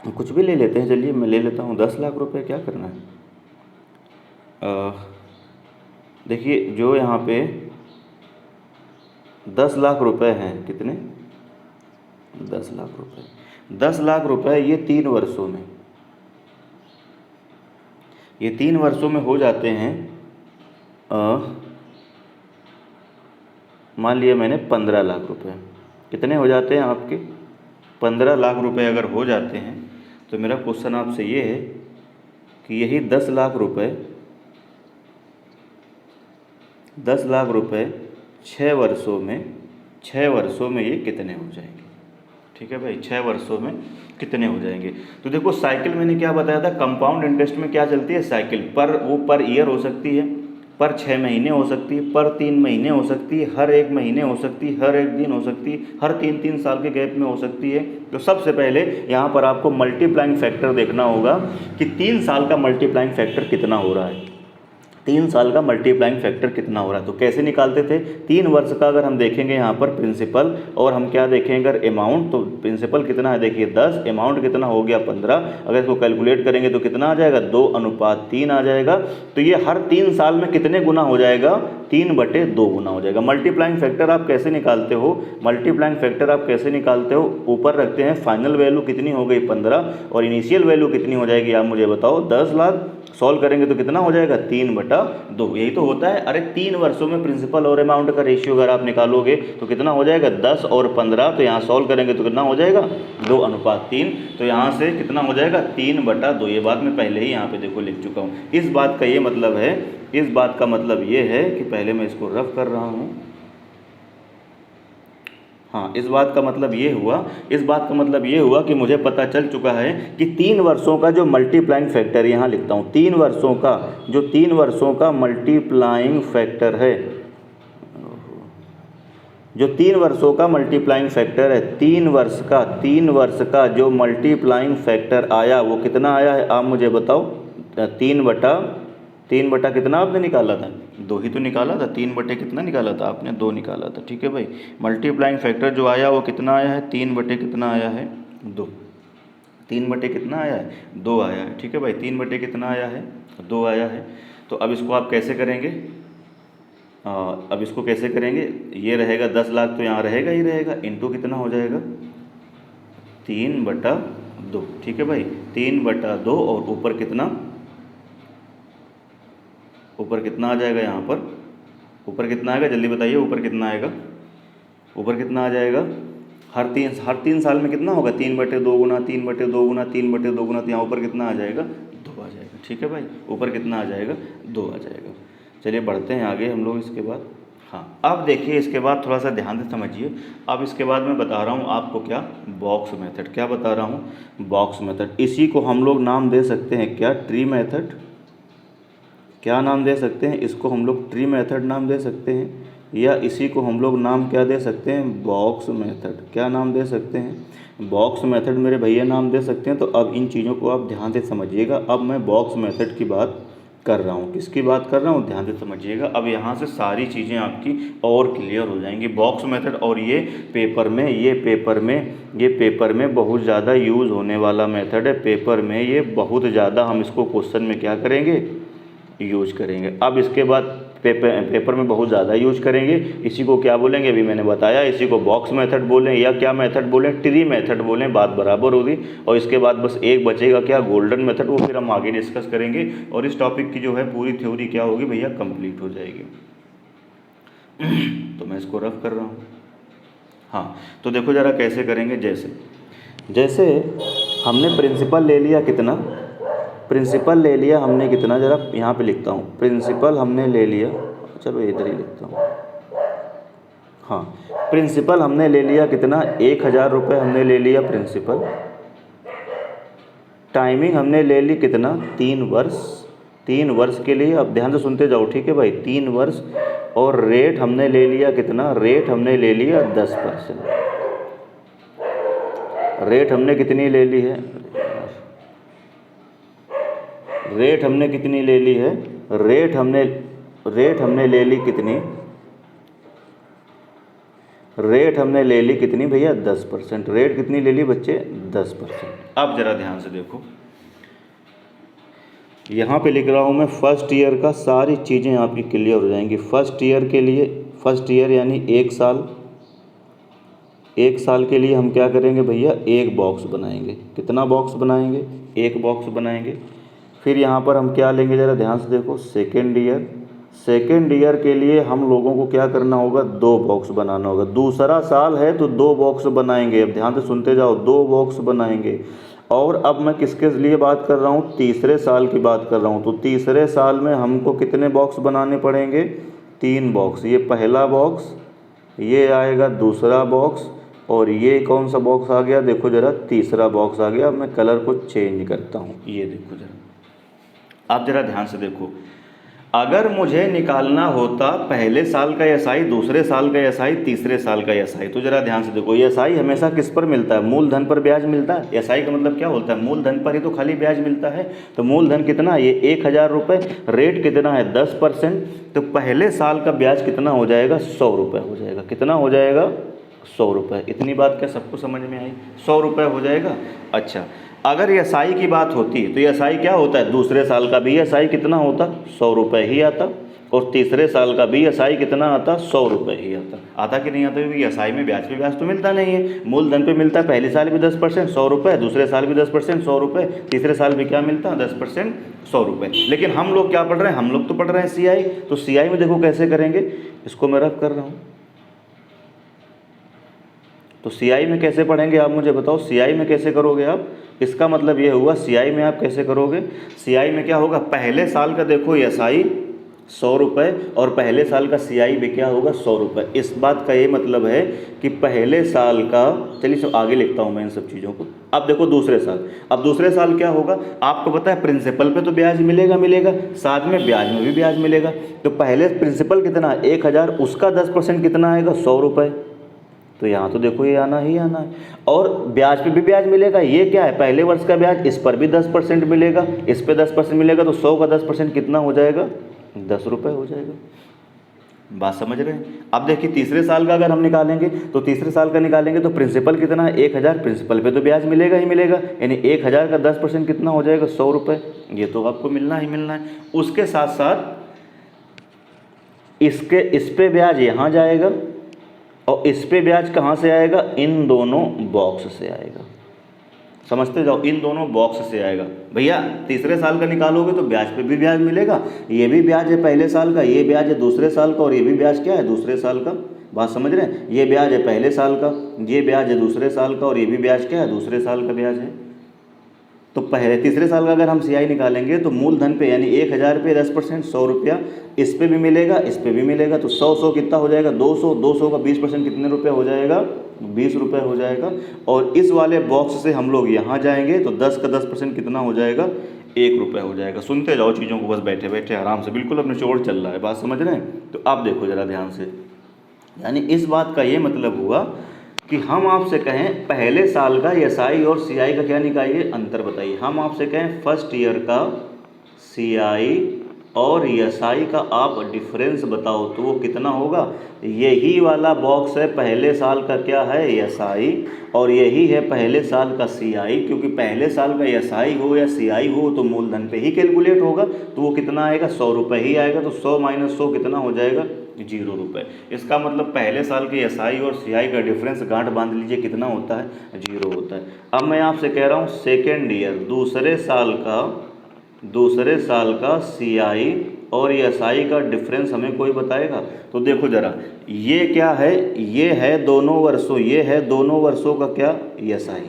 कुछ भी ले लेते हैं, चलिए मैं ले लेता हूँ 10 लाख रुपए, क्या करना है। देखिए जो यहाँ पे 10 लाख रुपए हैं, कितने 10 लाख रुपए, 10 लाख रुपए ये 3 वर्षों में, ये 3 वर्षों में हो जाते हैं। मान लिया मैंने 15 लाख रुपए, कितने हो जाते हैं आपके 15 लाख रुपए अगर हो जाते हैं, तो मेरा क्वेश्चन आपसे ये है कि यही 10 लाख रुपए, 10 लाख रुपए 6 वर्षों में, 6 वर्षों में ये कितने हो जाएंगे, ठीक है भाई, 6 वर्षों में कितने हो जाएंगे। तो देखो साइकिल मैंने क्या बताया था, कंपाउंड इंटरेस्ट में क्या चलती है साइकिल, पर वो पर ईयर हो सकती है, पर 6 महीने हो सकती है, पर 3 महीने हो सकती है, हर 1 महीने हो सकती है, हर 1 दिन हो सकती है, हर 3-3 साल के गैप में हो सकती है। तो सबसे पहले यहाँ पर आपको मल्टीप्लाइंग फैक्टर देखना होगा कि 3 साल का मल्टीप्लाइंग फैक्टर कितना हो रहा है, 3 साल का मल्टीप्लाइंग फैक्टर कितना हो रहा है। तो कैसे निकालते थे, 3 वर्ष का अगर हम देखेंगे यहाँ पर प्रिंसिपल, और हम क्या देखेंगे अगर अमाउंट, तो प्रिंसिपल कितना है देखिए 10, अमाउंट कितना हो गया 15, अगर इसको कैलकुलेट करेंगे तो कितना आ जाएगा 2:3 आ जाएगा। तो ये हर 3 साल में कितने गुना हो जाएगा, 3/2 गुना हो जाएगा। मल्टीप्लाइंग फैक्टर आप कैसे निकालते हो, मल्टीप्लाइंग फैक्टर आप कैसे निकालते हो, ऊपर रखते हैं फाइनल वैल्यू कितनी हो गई 15, और इनिशियल वैल्यू कितनी हो जाएगी आप मुझे बताओ 10 लाख, सॉल्व करेंगे तो कितना हो जाएगा 3/2। यही तो होता है। अरे 3 वर्षों में प्रिंसिपल और अमाउंट का रेशियो अगर आप निकालोगे तो कितना हो जाएगा 10 और 15, तो यहाँ सॉल्व करेंगे तो कितना हो जाएगा 2:3। तो यहाँ से कितना हो जाएगा 3/2। ये बात मैं पहले ही यहाँ पे देखो लिख चुका हूँ। इस बात का ये मतलब है, इस बात का मतलब ये है कि पहले मैं इसको रफ कर रहा हूँ, हाँ, इस बात का मतलब ये हुआ, इस बात का मतलब ये हुआ कि मुझे पता चल चुका है कि 3 वर्षों का जो मल्टीप्लाइंग फैक्टर, यहाँ लिखता हूँ 3 वर्षों का, जो 3 वर्षों का मल्टीप्लाइंग फैक्टर है, जो 3 वर्षों का मल्टीप्लाइंग फैक्टर है, 3 वर्ष का जो मल्टीप्लाइंग फैक्टर आया वो कितना आया है आप मुझे बताओ। 3 बटा कितना आपने निकाला था, 2 ही तो निकाला था, 3 बटे कितना निकाला था आपने, 2 निकाला था, ठीक है भाई। मल्टीप्लाइंग फैक्टर जो आया वो कितना आया है, 3 बटे कितना आया है 2, 3 बटे कितना आया है 2 आया है, ठीक है भाई, 3 बटे कितना आया है 2 आया है। तो अब इसको आप कैसे करेंगे, अब इसको कैसे करेंगे, ये रहेगा 10 लाख तो यहाँ रहेगा ही रहेगा, इंटू कितना हो जाएगा 3/2, ठीक है भाई, 3/2, और ऊपर कितना, ऊपर कितना आ जाएगा यहाँ पर, ऊपर कितना आएगा जल्दी बताइए, ऊपर कितना आएगा, ऊपर कितना आ जाएगा हर तीन साल में कितना होगा, 3/2 गुना 3/2 गुना 3/2 गुना, तो यहाँ ऊपर कितना आ जाएगा, 2 आ जाएगा। ठीक है भाई, ऊपर कितना आ जाएगा, 2 आ जाएगा। चलिए बढ़ते हैं आगे हम लोग इसके बाद। हाँ, अब देखिए इसके बाद थोड़ा सा ध्यान से समझिए। अब इसके बाद मैं बता रहा हूँ आपको क्या, बॉक्स मेथड। क्या बता रहा हूँ, बॉक्स मेथड। इसी को हम लोग नाम दे सकते हैं क्या, ट्री मेथड। क्या नाम दे सकते हैं इसको, हम लोग ट्री मेथड नाम दे सकते हैं, या इसी को हम लोग नाम क्या दे सकते हैं, बॉक्स मेथड। क्या नाम दे सकते हैं, बॉक्स मेथड मेरे भैया नाम दे सकते हैं। तो अब इन चीज़ों को आप ध्यान से समझिएगा। अब मैं बॉक्स मेथड की बात कर रहा हूँ, किसकी बात कर रहा हूँ, ध्यान से समझिएगा। अब यहाँ से सारी चीज़ें आपकी और क्लियर हो जाएंगी। बॉक्स मेथड, और ये पेपर में बहुत ज़्यादा यूज़ होने वाला मेथड है। पेपर में ये बहुत ज़्यादा, हम इसको क्वेश्चन में क्या करेंगे, यूज करेंगे। अब इसके बाद पेपर में बहुत ज़्यादा यूज करेंगे। इसी को क्या बोलेंगे, अभी मैंने बताया, इसी को बॉक्स मेथड बोलें या क्या मेथड बोलें, ट्री मेथड बोलें, बात बराबर होगी। और इसके बाद बस एक बचेगा क्या, गोल्डन मेथड। वो फिर हम आगे डिस्कस करेंगे और इस टॉपिक की जो है पूरी थ्योरी क्या होगी भैया, कंप्लीट हो जाएगी। तो मैं इसको रफ कर रहा हूँ। हाँ, तो देखो ज़रा कैसे करेंगे। जैसे हमने प्रिंसिपल ले लिया कितना, प्रिंसिपल ले लिया हमने कितना, ज़रा यहाँ पे लिखता हूँ, प्रिंसिपल हमने ले लिया, चलो इधर ही लिखता हूँ। हाँ, प्रिंसिपल हमने ले लिया कितना, 1000 रुपये हमने ले लिया प्रिंसिपल। टाइमिंग हमने ले ली कितना, 3 वर्ष। 3 वर्ष के लिए, अब ध्यान से सुनते जाओ, ठीक है भाई, 3 वर्ष। और रेट हमने ले लिया कितना, रेट हमने ले लिया 10%। रेट हमने कितनी ले ली है, रेट हमने कितनी ले ली है, रेट हमने ले ली कितनी, रेट हमने ले ली कितनी भैया, 10%। रेट कितनी ले ली बच्चे, 10%। अब ज़रा ध्यान से देखो, यहाँ पे लिख रहा हूँ मैं फर्स्ट ईयर का, सारी चीज़ें आपकी क्लियर हो जाएंगी। फर्स्ट ईयर के लिए, फर्स्ट ईयर यानी 1 साल, 1 साल के लिए हम क्या करेंगे भैया, 1 बॉक्स बनाएंगे। कितना बॉक्स बनाएंगे, 1 बॉक्स बनाएंगे। फिर यहाँ पर हम क्या लेंगे, ज़रा ध्यान से देखो, सेकेंड ईयर। सेकेंड ईयर के लिए हम लोगों को क्या करना होगा, 2 बॉक्स बनाना होगा। दूसरा साल है तो 2 बॉक्स बनाएंगे। अब ध्यान से सुनते जाओ, 2 बॉक्स बनाएंगे। और अब मैं किसके लिए बात कर रहा हूँ, तीसरे साल की बात कर रहा हूँ। तो तीसरे साल में हमको कितने बॉक्स बनाने पड़ेंगे, 3 बॉक्स। ये पहला बॉक्स, ये आएगा दूसरा बॉक्स, और ये कौन सा बॉक्स आ गया, देखो ज़रा, तीसरा बॉक्स आ गया। अब मैं कलर को चेंज करता हूँ, ये देखो ज़रा, आप ज़रा ध्यान से देखो। अगर मुझे निकालना होता पहले साल का एसआई, दूसरे साल का एसआई, तीसरे साल का एसआई, तो ज़रा ध्यान से देखो, एसआई हमेशा किस पर मिलता है, मूलधन पर ब्याज मिलता है। एसआई का मतलब क्या होता है, मूलधन पर ही तो खाली ब्याज मिलता है। तो मूलधन कितना, ये 1000 रुपये, रेट कितना है 10%। तो पहले साल का ब्याज कितना हो जाएगा, 100 रुपये हो जाएगा। कितना हो जाएगा, 100 रुपये। इतनी बात क्या सबको समझ में आई, 100 रुपये हो जाएगा। अच्छा, अगर एसआई की बात होती तो एसआई क्या होता है, दूसरे साल का भी एसआई कितना होता, 100 रुपये ही आता। और तीसरे साल का भी एसआई कितना आता, 100 रुपये ही आता कि नहीं आता, क्योंकि एसआई में ब्याज पे ब्याज तो मिलता नहीं है। मूलधन पे मिलता है पहले साल भी 10%, 100 रुपये, दूसरे साल भी 10%, 100 रुपये, तीसरे साल भी क्या मिलता है, 10%, 100 रुपये। लेकिन हम लोग क्या पढ़ रहे हैं, हम लोग तो पढ़ रहे हैं सीआई। तो सीआई में देखो कैसे करेंगे, इसको मैं रफ कर रहा हूँ। तो सीआई में कैसे पढ़ेंगे आप मुझे बताओ, सीआई में कैसे करोगे आप, इसका मतलब ये हुआ सीआई में आप कैसे करोगे। सीआई में क्या होगा, पहले साल का देखो एसआई 100 रुपये, और पहले साल का सीआई भी क्या होगा, 100 रुपये। इस बात का ये मतलब है कि पहले साल का, चलिए आगे लिखता हूँ मैं इन सब चीज़ों को। अब देखो दूसरे साल, अब दूसरे साल क्या होगा, आपको पता है प्रिंसिपल पे तो ब्याज मिलेगा, साथ में ब्याज में भी ब्याज मिलेगा। तो पहले प्रिंसिपल कितना, 1000, उसका 10% कितना आएगा, 100 रुपये। तो यहाँ तो देखो ये आना ही आना है। और ब्याज पे भी ब्याज मिलेगा, ये क्या है, पहले वर्ष का ब्याज, इस पर भी 10% मिलेगा, इस पे 10% मिलेगा। तो 100 का 10% कितना हो जाएगा, 10 रुपये हो जाएगा। बात समझ रहे हैं। अब देखिए तीसरे साल का अगर हम निकालेंगे, तो तीसरे साल का निकालेंगे तो प्रिंसिपल कितना है, 1000, प्रिंसिपल पे तो ब्याज मिलेगा ही मिलेगा, यानी 1000 का 10% कितना हो जाएगा, 100 रुपये। ये तो आपको मिलना ही मिलना है। उसके साथ साथ इस पे ब्याज यहाँ जाएगा, और इस पे ब्याज कहाँ से आएगा, इन दोनों बॉक्स से आएगा। समझते जाओ, इन दोनों बॉक्स से आएगा। भैया तीसरे साल का निकालोगे तो ब्याज पे भी ब्याज मिलेगा, ये भी ब्याज है पहले साल का, ये ब्याज है दूसरे साल का, और ये भी ब्याज क्या है, दूसरे साल का। बात समझ रहे हैं? ये ब्याज है पहले साल का, ये ब्याज है दूसरे साल का, और ये भी ब्याज क्या है? दूसरे साल का ब्याज है। तो पहले तीसरे साल का अगर हम सीआई निकालेंगे तो मूलधन पे यानी 1000 पे 10%, 100 रुपया इस पे भी मिलेगा, इस पे भी मिलेगा, तो 100 कितना हो जाएगा? 200, 200 का 20% कितने रुपये हो जाएगा? 20 रुपये हो जाएगा। और इस वाले बॉक्स से हम लोग यहाँ जाएंगे तो 10 का 10% कितना हो जाएगा? 1 रुपये हो जाएगा। सुनते जाओ चीज़ों को बस बैठे बैठे आराम से, बिल्कुल अपने चोड़ चल रहा है, बात समझ रहे हैं? तो आप देखो ज़रा ध्यान से, यानी इस बात का ये मतलब हुआ कि हम आपसे कहें पहले साल का एसआई और सीआई का क्या निकालिए, अंतर बताइए। हम आपसे कहें फर्स्ट ईयर का सीआई और एसआई का आप डिफरेंस बताओ तो वो कितना होगा? यही वाला बॉक्स है पहले साल का क्या है? एसआई, और यही है पहले साल का सीआई। क्योंकि पहले साल का एसआई हो या सीआई हो तो मूलधन पे ही कैलकुलेट होगा, तो वो कितना आएगा? 100 रुपये ही आएगा। तो 100 माइनस 100 कितना हो जाएगा? 0 रुपये। इसका मतलब पहले साल के एसआई और सीआई का डिफरेंस गांठ बांध लीजिए कितना होता है? 0 होता है। अब मैं आपसे कह रहा हूँ सेकेंड ईयर दूसरे साल का सीआई और एसआई का डिफरेंस हमें कोई बताएगा? तो देखो ज़रा, ये क्या है? ये है दोनों वर्षों, ये है दोनों वर्षों का क्या? एसआई।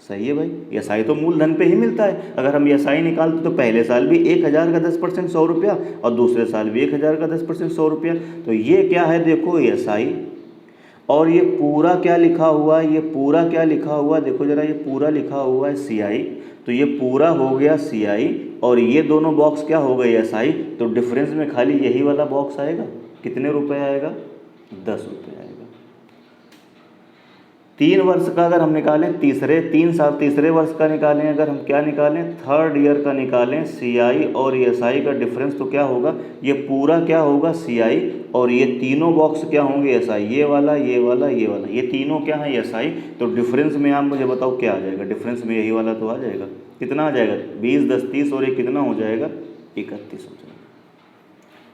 सही है भाई, एसआई तो मूलधन पे ही मिलता है। अगर हम एसआई निकालते तो पहले साल भी 1000 का 10% 100 रुपया, और दूसरे साल भी 1000 का 10% 100 रुपया। तो ये क्या है? देखो एसआई, और ये पूरा क्या लिखा हुआ है? ये पूरा क्या लिखा हुआ है? देखो ज़रा, ये पूरा लिखा हुआ है सीआई, तो ये पूरा हो गया सीआई, और ये दोनों बॉक्स क्या हो गए? एसआई। तो डिफरेंस में खाली यही वाला बॉक्स आएगा। कितने रुपए आएगा? 10 रुपये आएगा। 3 वर्ष का अगर हम निकालें, तीसरे वर्ष का निकालें, अगर हम क्या निकालें? थर्ड ईयर का निकालें सीआई और एसआई का डिफरेंस, तो क्या होगा? ये पूरा क्या होगा? सीआई, और ये तीनों बॉक्स क्या होंगे? एसआई। ये वाला, ये वाला, ये वाला, ये तीनों क्या है? एसआई। तो डिफरेंस में आप मुझे बताओ क्या आ जाएगा? डिफरेंस में यही वाला तो आ जाएगा। कितना आ जाएगा? 20, 10, 30, और ये कितना हो जाएगा? 31 हो जाएगा।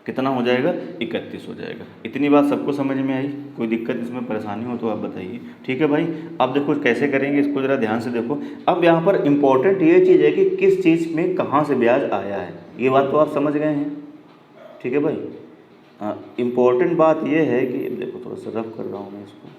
कितना हो जाएगा? 31 हो जाएगा। इतनी बात सबको समझ में आई? कोई दिक्कत इसमें परेशानी हो तो आप बताइए। ठीक है भाई, अब देखो कैसे करेंगे इसको, ज़रा ध्यान से देखो। अब यहाँ पर इम्पोर्टेंट ये चीज़ है कि किस चीज़ में कहाँ से ब्याज आया है, ये बात तो आप समझ गए हैं। ठीक है भाई, इम्पोर्टेंट बात ये है कि देखो, थोड़ा सा रफ कर रहा हूँ मैं इसको।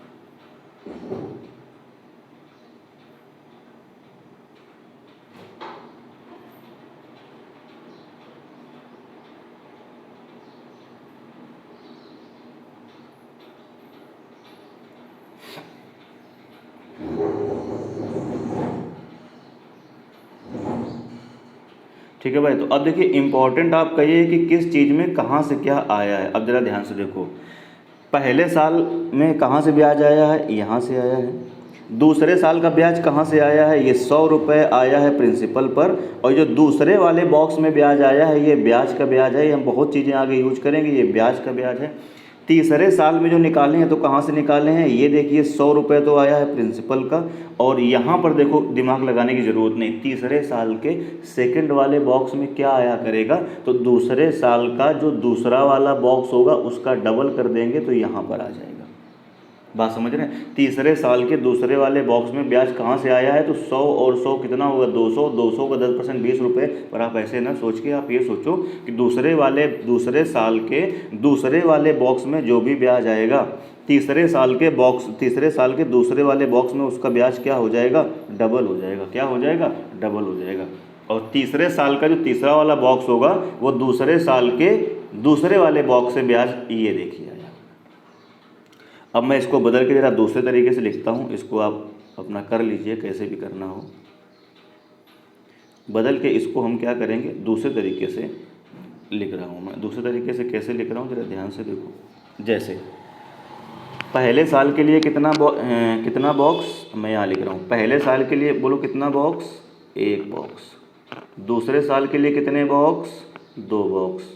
ठीक है भाई, तो अब देखिए इम्पोर्टेंट आपका ये है कि किस चीज़ में कहाँ से क्या आया है। अब ज़रा ध्यान से देखो, पहले साल में कहाँ से ब्याज आया है? यहाँ से आया है। दूसरे साल का ब्याज कहाँ से आया है? ये 100 रुपये आया है प्रिंसिपल पर, और जो दूसरे वाले बॉक्स में ब्याज आया है ये ब्याज का ब्याज है। ये हम बहुत चीज़ें आगे यूज करेंगे, ये ब्याज का ब्याज है। तीसरे साल में जो निकाले हैं तो कहाँ से निकाले हैं? ये देखिए 100 रुपये तो आया है प्रिंसिपल का, और यहाँ पर देखो दिमाग लगाने की ज़रूरत नहीं, तीसरे साल के सेकंड वाले बॉक्स में क्या आया करेगा? तो दूसरे साल का जो दूसरा वाला बॉक्स होगा उसका डबल कर देंगे तो यहाँ पर आ जाएगा। बात समझ रहे हैं? तीसरे साल के दूसरे वाले बॉक्स में ब्याज कहाँ से आया है? तो 100 और 100 कितना होगा? 200, 200 का 10% 20 रुपये। पर आप ऐसे ना सोच के आप ये सोचो कि दूसरे साल के दूसरे वाले बॉक्स में जो भी ब्याज आएगा, तीसरे साल के दूसरे वाले बॉक्स में उसका ब्याज क्या हो जाएगा? डबल हो जाएगा। क्या हो जाएगा? डबल हो जाएगा। और तीसरे साल का जो तीसरा वाला बॉक्स होगा वो दूसरे साल के दूसरे वाले बॉक्स से ब्याज, ये देखिए। अब मैं इसको बदल के ज़रा दूसरे तरीके से लिखता हूँ, इसको आप अपना कर लीजिए कैसे भी करना हो। बदल के इसको हम क्या करेंगे? दूसरे तरीके से लिख रहा हूँ मैं। दूसरे तरीके से कैसे लिख रहा हूँ ज़रा ध्यान से देखो। जैसे पहले साल के लिए कितना बॉक्स मैं यहाँ लिख रहा हूँ। पहले साल के लिए बोलो कितना बॉक्स? 1 बॉक्स। दूसरे साल के लिए कितने बॉक्स? 2 बॉक्स।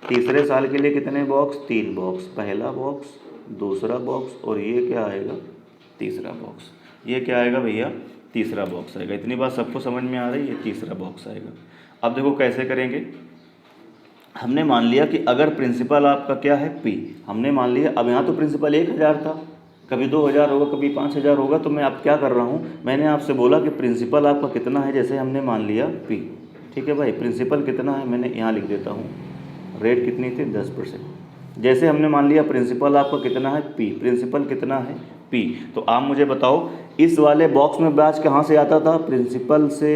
तीसरे साल के लिए कितने बॉक्स? 3 बॉक्स। पहला बॉक्स, दूसरा बॉक्स, और ये क्या आएगा? तीसरा बॉक्स। ये क्या आएगा भैया? तीसरा बॉक्स आएगा। इतनी बात सबको समझ में आ रही है? तीसरा बॉक्स आएगा। अब देखो कैसे करेंगे। हमने मान लिया कि अगर प्रिंसिपल आपका क्या है? P। हमने मान लिया, अब यहाँ तो प्रिंसिपल 1000 था, कभी 2000 होगा, कभी 5000 होगा। तो मैं अब क्या कर रहा हूँ, मैंने आपसे बोला कि प्रिंसिपल आपका कितना है, जैसे हमने मान लिया P। ठीक है भाई, प्रिंसिपल कितना है मैंने यहाँ लिख देता हूँ। रेट कितनी थी? 10%। जैसे हमने मान लिया प्रिंसिपल आपका कितना है पी, प्रिंसिपल कितना है पी, तो आप मुझे बताओ इस वाले बॉक्स में ब्याज कहाँ से आता था, प्रिंसिपल से।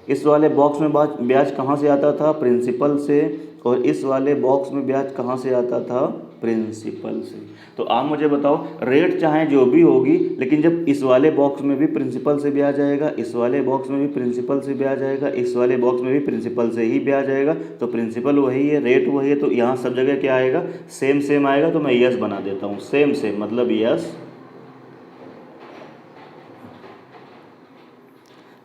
इस वाले बॉक्स में ब्याज कहाँ से आता था, प्रिंसिपल से। और इस वाले बॉक्स में ब्याज कहाँ से आता था, प्रिंसिपल से। तो आप मुझे बताओ रेट चाहे जो भी होगी, लेकिन जब इस वाले बॉक्स में भी प्रिंसिपल से ब्याज आएगा, इस वाले बॉक्स में भी प्रिंसिपल से ब्याज आएगा, इस वाले बॉक्स में भी प्रिंसिपल से ही ब्याज आएगा, तो प्रिंसिपल वही है, रेट वही है, तो यहाँ सब जगह क्या आएगा, सेम सेम आएगा। तो मैं यस बना देता हूँ, सेम सेम मतलब यस,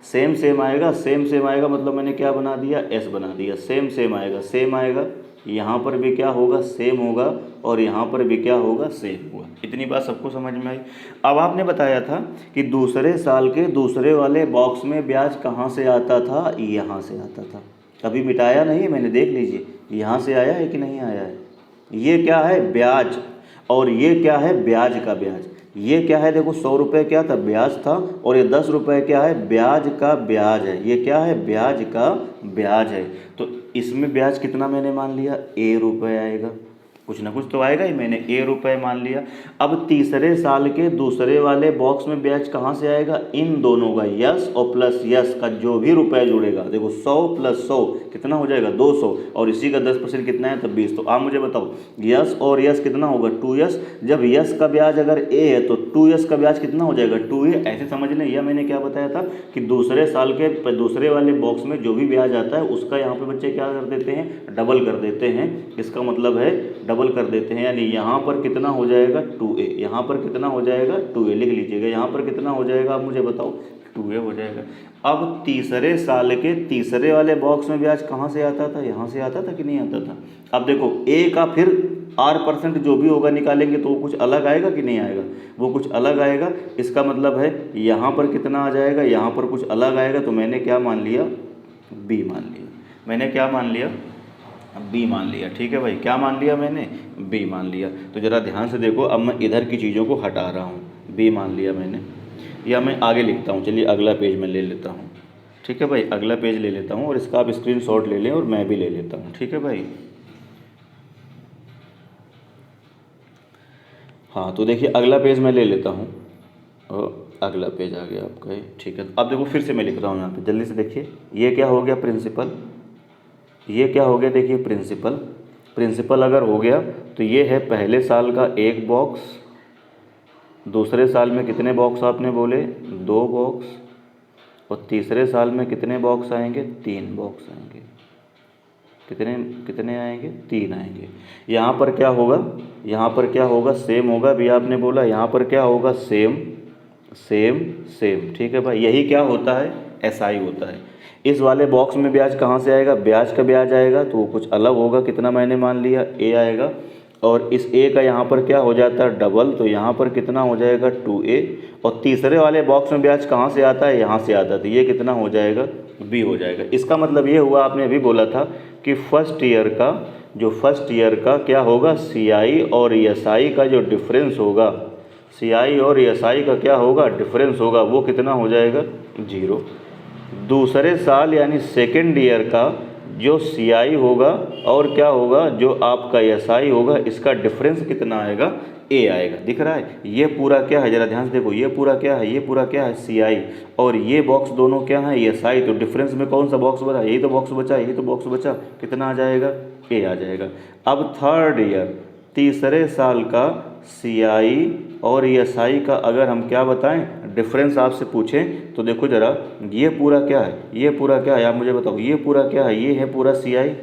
सेम सेम आएगा, सेम सेम आएगा मतलब मैंने क्या बना दिया, एस बना दिया। सेम सेम आएगा, सेम आएगा, यहाँ पर भी क्या होगा, सेम होगा, और यहाँ पर भी क्या होगा, सेम होगा। इतनी बात सबको समझ में आई। अब आपने बताया था कि दूसरे साल के दूसरे वाले बॉक्स में ब्याज कहाँ से आता था, यहाँ से आता था। कभी मिटाया नहीं है मैंने, देख लीजिए यहाँ से आया है कि नहीं आया है। ये क्या है, ब्याज, और ये क्या है, ब्याज का ब्याज। ये क्या है, देखो 100 रुपये क्या था, ब्याज था, और ये 10 रुपये क्या है, ब्याज का ब्याज है। ये क्या है, ब्याज का ब्याज है। तो इसमें ब्याज कितना मैंने मान लिया, ए रुपये आएगा, कुछ ना कुछ तो आएगा ही, मैंने ए रुपये मान लिया। अब तीसरे साल के दूसरे वाले बॉक्स में ब्याज कहाँ से आएगा, इन दोनों का, यस और प्लस यस का जो भी रुपये जुड़ेगा, देखो 100 + 100 कितना हो जाएगा, 200, और इसी का 10% कितना है, तब 20। तो आप मुझे बताओ यस और यस कितना होगा, 2s। जब यस का ब्याज अगर ए है तो 2s का ब्याज कितना हो जाएगा, 2a। ऐसे समझ लें, यह मैंने क्या बताया था कि दूसरे साल के दूसरे वाले बॉक्स में जो भी ब्याज आता है उसका यहाँ पे बच्चे क्या कर देते हैं, डबल कर देते हैं। इसका मतलब है डबल कर देते हैं, यानी यहाँ पर कितना हो जाएगा, 2a, यहाँ पर कितना हो जाएगा, 2a, लिख लीजिएगा, यहाँ पर कितना हो जाएगा, आप मुझे बताओ, 2a हो जाएगा। अब तीसरे साल के तीसरे वाले बॉक्स में ब्याज कहाँ से आता था, यहाँ से आता था कि नहीं आता था। अब देखो a का फिर r% जो भी होगा निकालेंगे तो वो कुछ अलग आएगा कि नहीं आएगा, वो कुछ अलग आएगा। इसका मतलब है यहाँ पर कितना आ जाएगा, यहाँ पर कुछ अलग आएगा। तो मैंने क्या मान लिया, b मान लिया। मैंने क्या मान लिया, बी मान लिया। ठीक है भाई, क्या मान लिया मैंने, बी मान लिया। तो ज़रा ध्यान से देखो, अब मैं इधर की चीज़ों को हटा रहा हूँ, बी मान लिया मैंने, या मैं आगे लिखता हूँ। चलिए अगला पेज मैं ले लेता हूँ। ठीक है भाई, अगला पेज ले लेता हूँ, और इसका आप स्क्रीनशॉट ले लें और मैं भी ले लेता हूँ। ठीक है भाई, हाँ तो देखिए अगला पेज मैं ले लेता हूँ, और अगला पेज आ गया आपका। ठीक है, अब देखो फिर से मैं लिख रहा हूँ यहाँ पे, जल्दी से देखिए। ये क्या हो गया, प्रिंसिपल। ये क्या हो गया, देखिए प्रिंसिपल। प्रिंसिपल अगर हो गया तो ये है पहले साल का एक बॉक्स, दूसरे साल में कितने बॉक्स आपने बोले, 2 बॉक्स, और तीसरे साल में कितने बॉक्स आएंगे, 3 बॉक्स आएंगे। कितने कितने आएंगे, 3 आएंगे। यहाँ पर क्या होगा, यहाँ पर क्या होगा, सेम होगा भी आपने बोला, यहाँ पर क्या होगा, सेम सेम सेम। ठीक है भाई, यही क्या होता है, एसआई होता है। इस वाले बॉक्स में ब्याज कहाँ से आएगा, ब्याज का ब्याज आएगा, तो वो कुछ अलग होगा। कितना मैंने मान लिया, ए आएगा, और इस ए का यहाँ पर क्या हो जाता है, डबल, तो यहाँ पर कितना हो जाएगा, 2a। और तीसरे वाले बॉक्स में ब्याज कहाँ से आता है, यहाँ से आता है, तो ये कितना हो जाएगा, बी हो जाएगा। इसका मतलब ये हुआ, आपने अभी बोला था कि फर्स्ट ईयर का क्या होगा, सीआई और ईएसआई का जो डिफरेंस होगा, सीआई और ईएसआई का क्या होगा, डिफरेंस होगा, वो कितना हो जाएगा, 0। दूसरे साल यानी सेकेंड ईयर का जो सीआई होगा और क्या होगा, जो आपका एसआई होगा, इसका डिफरेंस कितना आएगा, ए आएगा। दिख रहा है, ये पूरा क्या है, ज़रा ध्यान से देखो, ये पूरा क्या है, ये पूरा क्या है, सीआई, और ये बॉक्स दोनों क्या है, एसआई। तो डिफरेंस में कौन सा बॉक्स बचा, यही तो बॉक्स बचा, यही तो बॉक्स बचा, कितना आ जाएगा, ए आ जाएगा। अब थर्ड ईयर, तीसरे साल का सीआई और एसआई का अगर हम क्या बताएं, डिफरेंस आपसे पूछें, तो देखो ज़रा, ये पूरा क्या है, ये पूरा क्या है, आप मुझे बताओ, ये पूरा क्या है, ये है पूरा सीआई,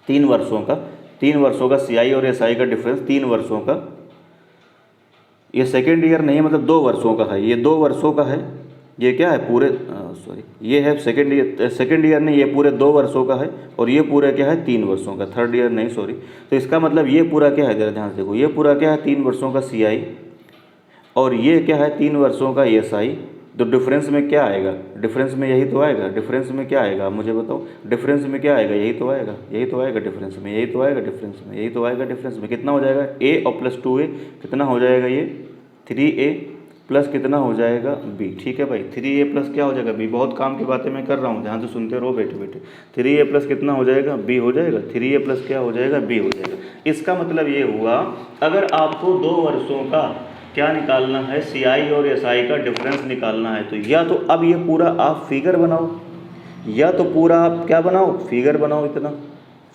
3 वर्षों का सीआई और एसआई का डिफरेंस 3 वर्षों का। ये सेकेंड ईयर नहीं है, मतलब 2 वर्षों का है, ये 2 वर्षों का है। ये क्या है, पूरे ये है सेकेंड ईयर नहीं, ये पूरे 2 वर्षों का है, और ये पूरा क्या है, 3 वर्षों का, थर्ड ईयर नहीं, सॉरी। तो इसका मतलब ये पूरा क्या है, जरा ध्यान से देखो, ये पूरा क्या है, 3 वर्षों का सीआई, और ये क्या है, 3 वर्षों का एसआई। तो डिफरेंस में क्या आएगा, डिफरेंस में यही तो आएगा, डिफरेंस में क्या आएगा, मुझे बताओ, डिफरेंस में क्या आएगा, यही तो आएगा, यही तो आएगा डिफरेंस में, यही तो आएगा डिफरेंस में, यही तो आएगा डिफरेंस में। कितना हो जाएगा, ए और प्लस 2a, कितना हो जाएगा ये, 3a, प्लस कितना हो जाएगा बी। ठीक है भाई, 3a प्लस क्या हो जाएगा बी। बहुत काम की बातें मैं कर रहा हूँ, ध्यान से सुनते रहो बेटे बेटे। 3a प्लस कितना हो जाएगा बी हो जाएगा, 3a प्लस क्या हो जाएगा बी हो जाएगा। इसका मतलब ये हुआ अगर आपको 2 वर्षों का क्या निकालना है, CI और SI का डिफरेंस निकालना है, तो या तो अब ये पूरा आप फिगर बनाओ, या तो पूरा आप क्या बनाओ फिगर बनाओ इतना।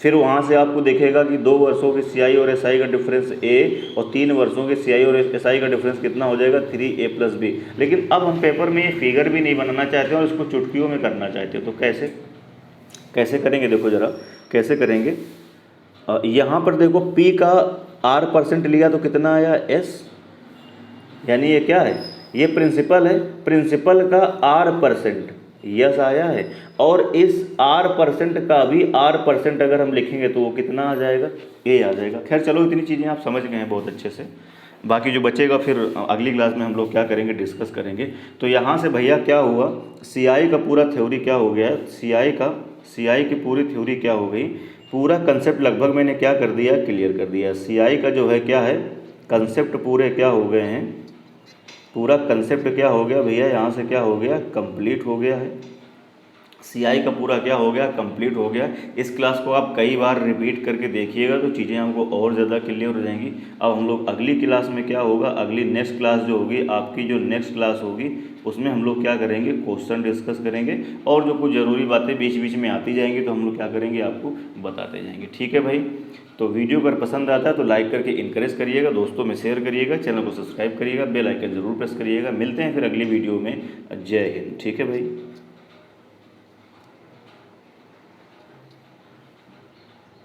फिर वहाँ से आपको दिखेगा कि 2 वर्षों के CI और SI का डिफरेंस A और 3 वर्षों के CI और SI का डिफरेंस कितना हो जाएगा 3a प्लस बी। लेकिन अब हम पेपर में ये फिगर भी नहीं बनाना चाहते और इसको चुटकियों में करना चाहते हो, तो कैसे करेंगे देखो ज़रा कैसे करेंगे। यहाँ पर देखो P का R% लिया तो कितना आया S, यानी ये क्या है, ये प्रिंसिपल है, प्रिंसिपल का R% यस आया है, और इस R% का भी R% अगर हम लिखेंगे तो वो कितना आ जाएगा ए आ जाएगा। खैर चलो इतनी चीज़ें आप समझ गए हैं बहुत अच्छे से, बाकी जो बचेगा फिर अगली क्लास में हम लोग क्या करेंगे डिस्कस करेंगे। तो यहाँ से भैया क्या हुआ, CI का पूरा थ्योरी क्या हो गया, CI की पूरी थ्योरी क्या हो गई, पूरा कंसेप्ट लगभग मैंने क्या कर दिया क्लियर कर दिया। CI का जो है क्या है कंसेप्ट पूरे क्या हो गए हैं, पूरा कंसेप्ट क्या हो गया भैया यहाँ से क्या हो गया कंप्लीट हो गया है। CI का पूरा क्या हो गया कंप्लीट हो गया। इस क्लास को आप कई बार रिपीट करके देखिएगा तो चीज़ें हमको और ज़्यादा क्लियर हो जाएंगी। अब हम लोग अगली क्लास में क्या होगा, अगली नेक्स्ट क्लास जो होगी आपकी, जो नेक्स्ट क्लास होगी उसमें हम लोग क्या करेंगे क्वेश्चन डिस्कस करेंगे, और जो कुछ ज़रूरी बातें बीच बीच में आती जाएंगी तो हम लोग क्या करेंगे आपको बताते जाएंगे। ठीक है भाई, तो वीडियो अगर पसंद आता है तो लाइक करके इनकरेज करिएगा, दोस्तों में शेयर करिएगा, चैनल को सब्सक्राइब करिएगा, बेल आइकन ज़रूर प्रेस करिएगा। मिलते हैं फिर अगली वीडियो में। जय हिंद। ठीक है भाई।